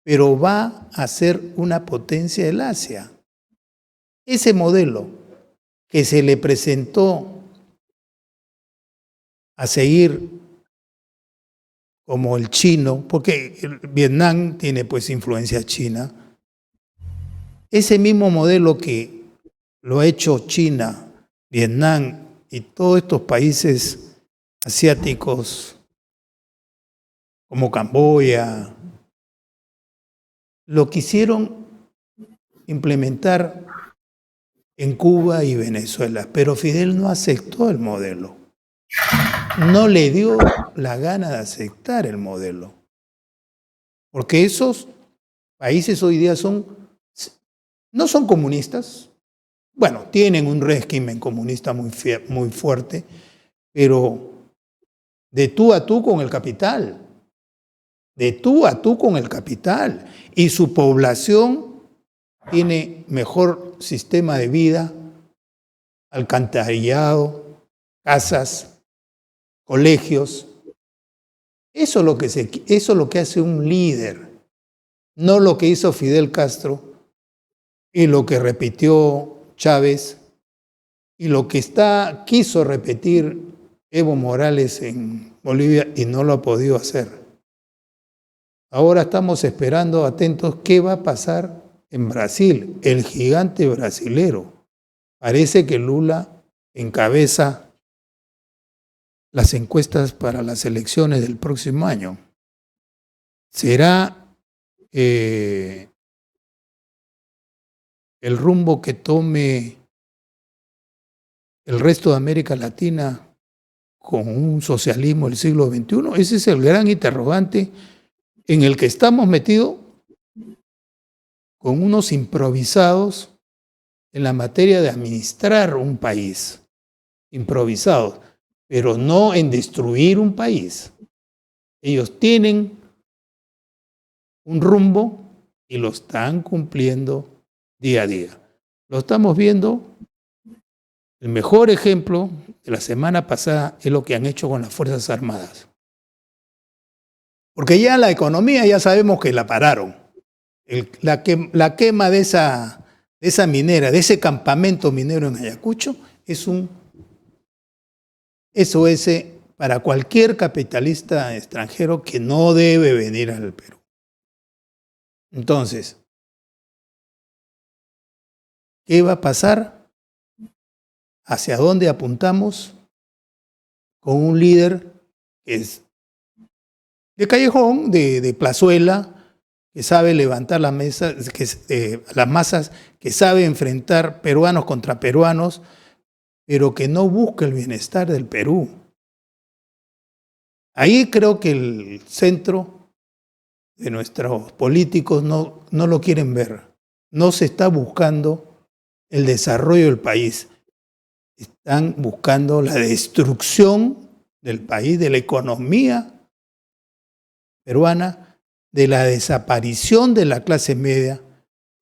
pero va a ser una potencia del Asia. Ese modelo que se le presentó a seguir como el chino, porque Vietnam tiene pues influencia china, ese mismo modelo que lo ha hecho China, Vietnam y todos estos países asiáticos como Camboya, lo quisieron implementar en Cuba y Venezuela, pero Fidel no aceptó el modelo. No le dio la gana de aceptar el modelo. Porque esos países hoy día no son comunistas. Bueno, tienen un régimen comunista muy fuerte, pero de tú a tú con el capital. De tú a tú con el capital. Y su población tiene mejor sistema de vida, alcantarillado, casas, colegios. Eso es lo que hace un líder, no lo que hizo Fidel Castro y lo que repitió Chávez y lo que quiso repetir Evo Morales en Bolivia y no lo ha podido hacer. Ahora estamos esperando, atentos, qué va a pasar en Brasil, el gigante brasilero. Parece que Lula encabeza las encuestas para las elecciones del próximo año. ¿Será el rumbo que tome el resto de América Latina con un socialismo del siglo XXI? Ese es el gran interrogante en el que estamos metidos con unos improvisados en la materia de administrar un país. Improvisados, pero no en destruir un país. Ellos tienen un rumbo y lo están cumpliendo día a día. Lo estamos viendo El mejor ejemplo de la semana pasada es lo que han hecho con las Fuerzas Armadas. Porque ya la economía ya sabemos que la pararon. La quema de esa minera, de ese campamento minero en Ayacucho, es un SOS para cualquier capitalista extranjero que no debe venir al Perú. Entonces, ¿qué va a pasar? ¿Hacia dónde apuntamos? Con un líder que es de callejón, de plazuela, que sabe levantar las masas, que sabe enfrentar peruanos contra peruanos, pero que no busca el bienestar del Perú. Ahí creo que el centro de nuestros políticos no lo quieren ver. No se está buscando el desarrollo del país. Están buscando la destrucción del país, de la economía peruana, de la desaparición de la clase media,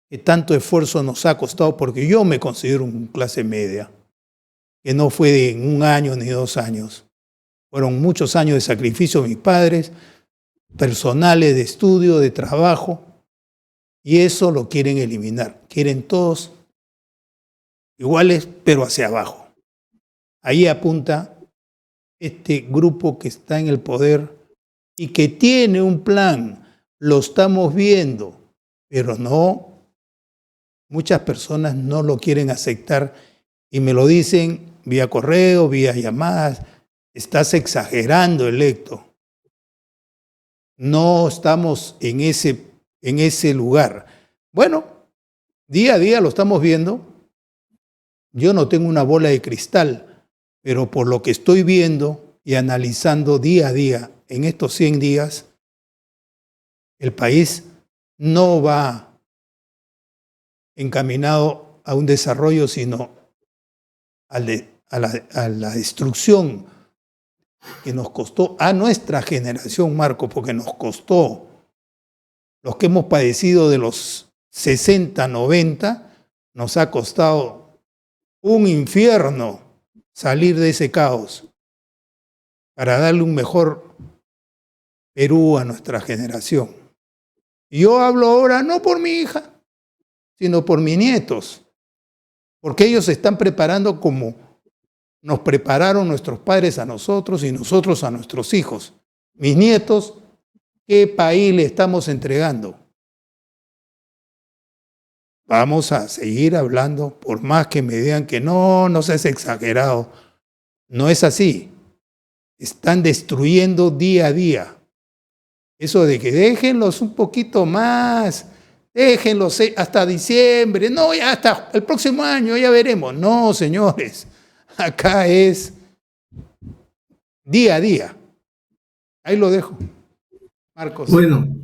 que tanto esfuerzo nos ha costado, porque yo me considero una clase media, que no fue de 1 año ni 2 años. Fueron muchos años de sacrificio de mis padres, personales, de estudio, de trabajo, y eso lo quieren eliminar. Quieren todos iguales, pero hacia abajo. Ahí apunta este grupo que está en el poder y que tiene un plan. Lo estamos viendo, pero no, muchas personas no lo quieren aceptar y me lo dicen vía correo, vía llamadas. Estás exagerando, electo. No estamos en ese lugar. Bueno, día a día lo estamos viendo. Yo no tengo una bola de cristal, pero por lo que estoy viendo y analizando día a día en estos 100 días, el país no va encaminado a un desarrollo, sino a la destrucción que nos costó a nuestra generación, Marco, porque nos costó, los que hemos padecido de los 60, 90, nos ha costado un infierno salir de ese caos para darle un mejor Perú a nuestra generación. Y yo hablo ahora no por mi hija, sino por mis nietos, porque ellos se están preparando como nos prepararon nuestros padres a nosotros y nosotros a nuestros hijos. Mis nietos, ¿qué país le estamos entregando? Vamos a seguir hablando, por más que me digan que no seas exagerado. No es así. Están destruyendo día a día. Eso de que déjenlos un poquito más, déjenlos hasta diciembre, no, ya hasta el próximo año, ya veremos. No, señores, acá es día a día. Ahí lo dejo. Marcos. Bueno,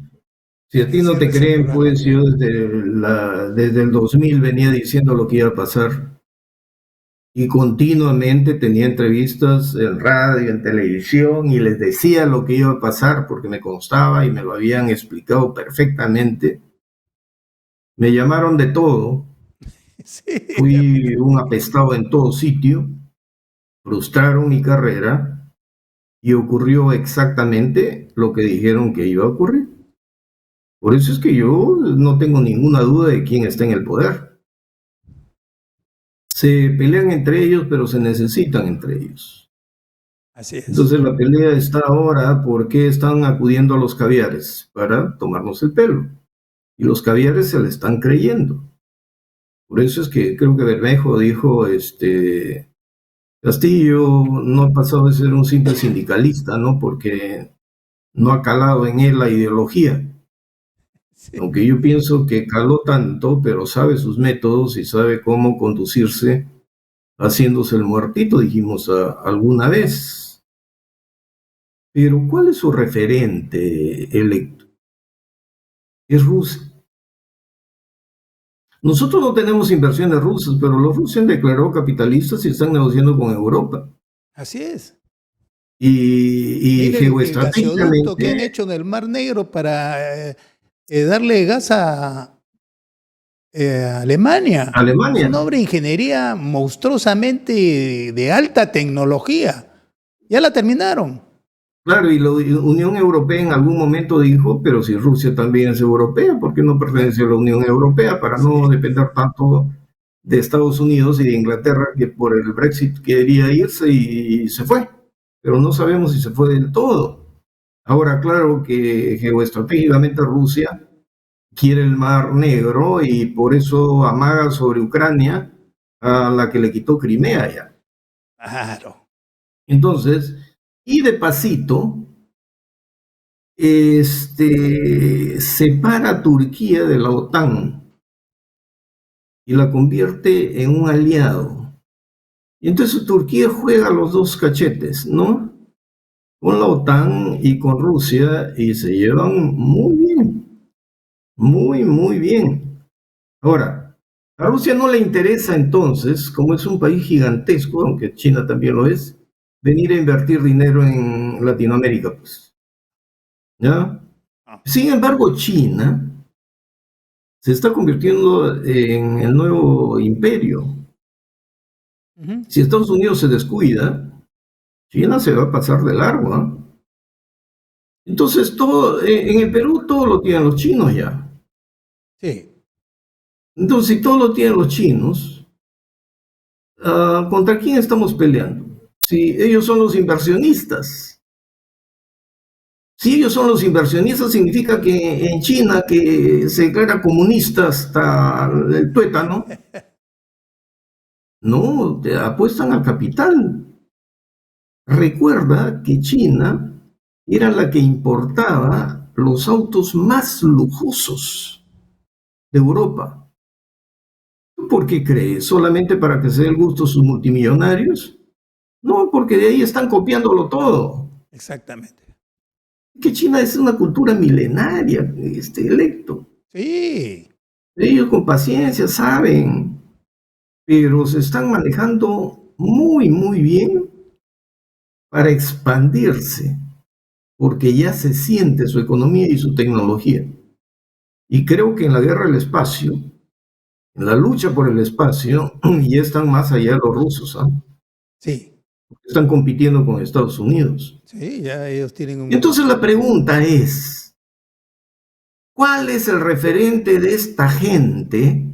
si a ti no te creen, pues yo desde el 2000 venía diciendo lo que iba a pasar y continuamente tenía entrevistas en radio, en televisión y les decía lo que iba a pasar porque me constaba y me lo habían explicado perfectamente. Me llamaron de todo, sí. Fui un apestado en todo sitio, frustraron mi carrera y ocurrió exactamente lo que dijeron que iba a ocurrir. Por eso es que yo no tengo ninguna duda de quién está en el poder. Se pelean entre ellos, pero se necesitan entre ellos. Así es. Entonces la pelea está ahora porque están acudiendo a los caviares para tomarnos el pelo. Y los caviares se le están creyendo. Por eso es que creo que Bermejo dijo, Castillo no ha pasado de ser un simple sindicalista, ¿no? Porque no ha calado en él la ideología. Sí. Aunque yo pienso que caló tanto, pero sabe sus métodos y sabe cómo conducirse haciéndose el muertito, dijimos alguna vez. Pero ¿cuál es su referente electo? Es Rusia. Nosotros no tenemos inversiones rusas, pero los rusos han declarado capitalistas y están negociando con Europa. Así es. Y geoestratégicamente... El que han hecho en el Mar Negro para... darle gas a Alemania. Alemania. Es una obra de ingeniería monstruosamente de alta tecnología. Ya la terminaron. Claro, y la Unión Europea en algún momento dijo, pero si Rusia también es europea, ¿por qué no pertenece a la Unión Europea? Para no depender tanto de Estados Unidos y de Inglaterra, que por el Brexit quería irse y se fue. Pero no sabemos si se fue del todo. Ahora, claro que geoestratégicamente Rusia quiere el Mar Negro y por eso amaga sobre Ucrania, a la que le quitó Crimea ya. Claro. Entonces, y de pasito, separa a Turquía de la OTAN y la convierte en un aliado. Y entonces Turquía juega los dos cachetes, ¿no? Con la OTAN y con Rusia, y se llevan muy bien, muy bien. Ahora, a Rusia no le interesa entonces, como es un país gigantesco, aunque China también lo es, venir a invertir dinero en Latinoamérica, pues. ¿Ya? Sin embargo, China se está convirtiendo en el nuevo imperio. Si Estados Unidos se descuida, China se va a pasar de largo, ¿eh? Entonces, todo, en el Perú todo lo tienen los chinos ya. Sí. Entonces, si todo lo tienen los chinos, ¿contra quién estamos peleando? Si ellos son los inversionistas. Si ellos son los inversionistas, significa que en China, que se declara comunista hasta el tuétano, no, te apuestan al capital. Recuerda que China era la que importaba los autos más lujosos de Europa. ¿Por qué crees? ¿Solamente para que se dé el gusto sus multimillonarios? No, porque de ahí están copiándolo todo. Exactamente. Que China es una cultura milenaria, electo. Sí. Ellos con paciencia saben, pero se están manejando muy bien para expandirse, porque ya se siente su economía y su tecnología. Y creo que en la guerra del espacio, en la lucha por el espacio, ya están más allá de los rusos, ¿ah? Sí. Están compitiendo con Estados Unidos. Sí, ya ellos tienen un... Entonces la pregunta es, ¿cuál es el referente de esta gente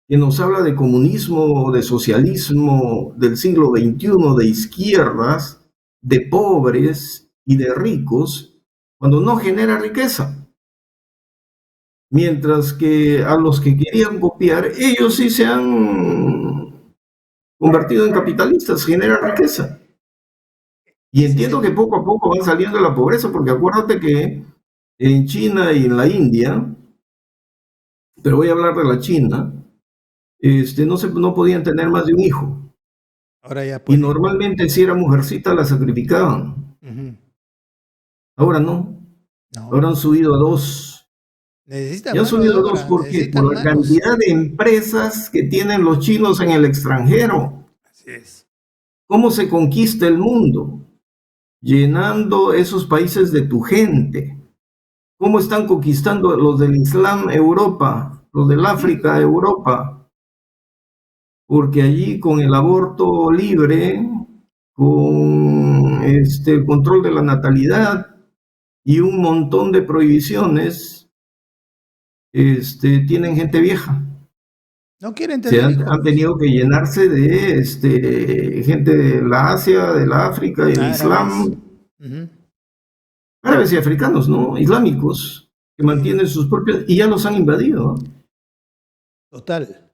que nos habla de comunismo, de socialismo del siglo XXI, de izquierdas, de pobres y de ricos, cuando no genera riqueza? Mientras que a los que querían copiar, ellos sí se han convertido en capitalistas, generan riqueza. Y entiendo que poco a poco van saliendo de la pobreza, porque acuérdate que en China y en la India, pero voy a hablar de la China, no podían tener más de un hijo. Ahora ya y normalmente si era mujercita la sacrificaban. Ahora no. Ahora han subido a 2. Necesitan Ya han subido a 2 obra, porque por la manos. cantidad de empresas que tienen los chinos en el extranjero. Así es. ¿Cómo se conquista el mundo? Llenando esos países de tu gente. ¿Cómo están conquistando los del Islam Europa, los del África Europa? Porque allí con el aborto libre, con el control de la natalidad y un montón de prohibiciones, tienen gente vieja. No quieren tener Han tenido que llenarse de gente de la Asia, de la África, del Islam. Árabes y africanos, ¿no? Islámicos, que mantienen sus propios, y ya los han invadido, ¿no? Total.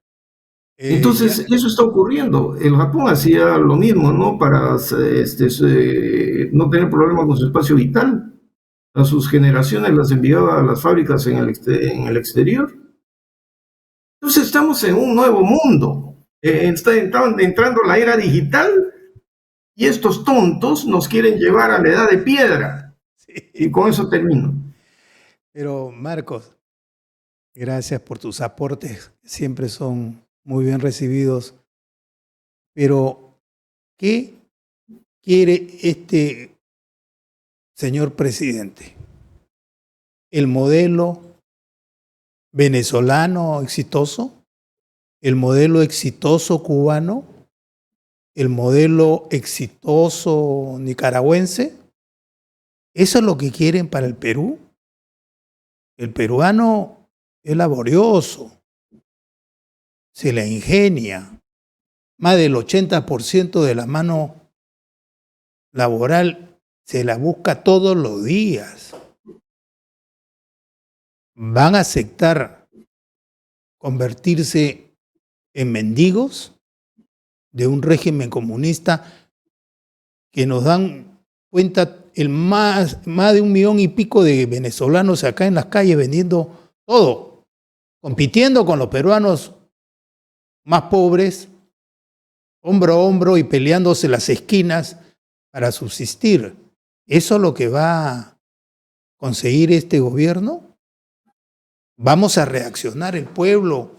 Entonces, eso está ocurriendo. El Japón hacía lo mismo, ¿no? Para no tener problemas con su espacio vital. A sus generaciones las enviaba a las fábricas en el exterior. Entonces, estamos en un nuevo mundo. Está entrando la era digital y estos tontos nos quieren llevar a la edad de piedra. Sí. Y con eso termino. Pero, Marcos, gracias por tus aportes. Siempre son muy bien recibidos. Pero, ¿qué quiere este señor presidente? ¿El modelo venezolano exitoso? el modelo exitoso cubano, el modelo exitoso nicaragüense. ¿Eso es lo que quieren para el Perú? El peruano es laborioso, se la ingenia. Más del 80% de la mano laboral se la busca todos los días. ¿Van a aceptar convertirse en mendigos de un régimen comunista que nos dan cuenta más de 1,5 millones de venezolanos acá en las calles vendiendo todo, compitiendo con los peruanos más pobres, hombro a hombro y peleándose las esquinas para subsistir? ¿Eso es lo que va a conseguir este gobierno? ¿Vamos a reaccionar el pueblo?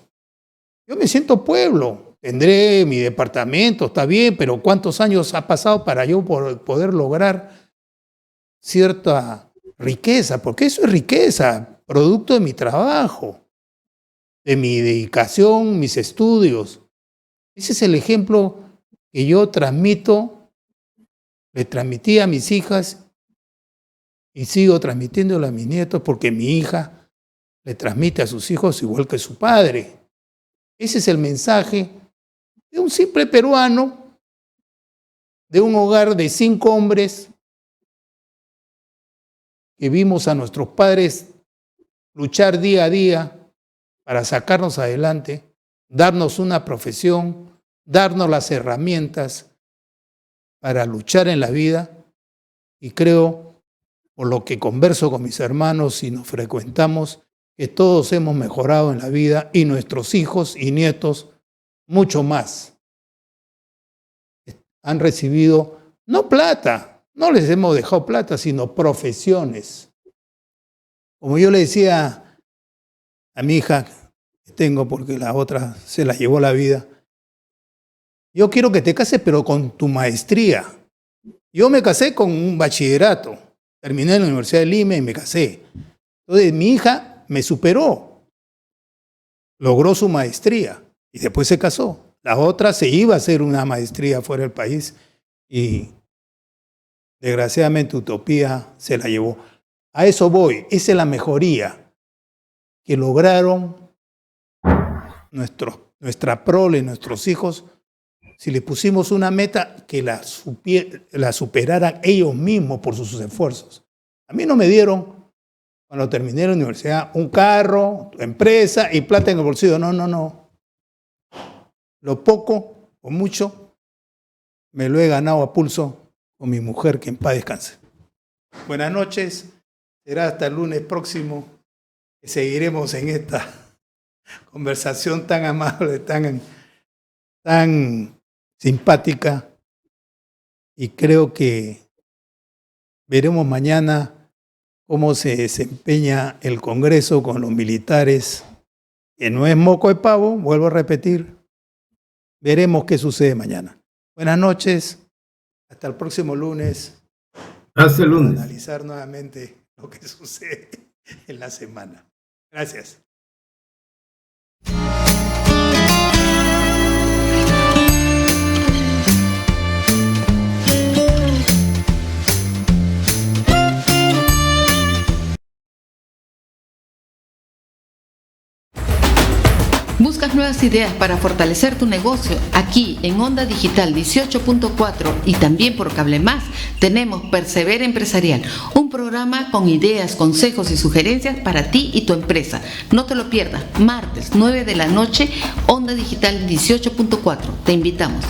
Yo me siento pueblo, tendré mi departamento, está bien, pero ¿cuántos años ha pasado para yo poder lograr cierta riqueza? Porque eso es riqueza, producto de mi trabajo, de mi dedicación, mis estudios. Ese es el ejemplo que yo transmito, le transmití a mis hijas y sigo transmitiéndolo a mis nietos, porque mi hija le transmite a sus hijos igual que su padre. Ese es el mensaje de un simple peruano, de un hogar de 5 hombres, que vimos a nuestros padres luchar día a día para sacarnos adelante, darnos una profesión, darnos las herramientas para luchar en la vida. Y creo, por lo que converso con mis hermanos y nos frecuentamos, que todos hemos mejorado en la vida, y nuestros hijos y nietos mucho más. Han recibido, no plata, no les hemos dejado plata, sino profesiones. Como yo le decía a mi hija, que tengo porque la otra se la llevó la vida, yo quiero que te cases pero con tu maestría. Yo me casé con un bachillerato, terminé en la Universidad de Lima y me casé. Entonces mi hija me superó, logró su maestría y después se casó. La otra se iba a hacer una maestría fuera del país y desgraciadamente Utopía se la llevó. A eso voy, esa es la mejoría que lograron nuestra prole, nuestros hijos, si les pusimos una meta que la superaran ellos mismos por sus esfuerzos. A mí no me dieron, cuando terminé la universidad, un carro, tu empresa y plata en el bolsillo. No. Lo poco o mucho me lo he ganado a pulso con mi mujer, que en paz descanse. Buenas noches. Será hasta el lunes próximo que seguiremos en esta conversación tan amable, tan simpática. Y creo que veremos mañana cómo se desempeña el Congreso con los militares, que no es moco de pavo, vuelvo a repetir. Veremos qué sucede mañana. Buenas noches, hasta el próximo lunes. Hasta el lunes. Para analizar nuevamente lo que sucede en la semana. Gracias. ¿Buscas nuevas ideas para fortalecer tu negocio? Aquí en Onda Digital 18.4 y también por Cable Más tenemos Persevera Empresarial, un programa con ideas, consejos y sugerencias para ti y tu empresa. No te lo pierdas, martes 9 de la noche, Onda Digital 18.4. Te invitamos.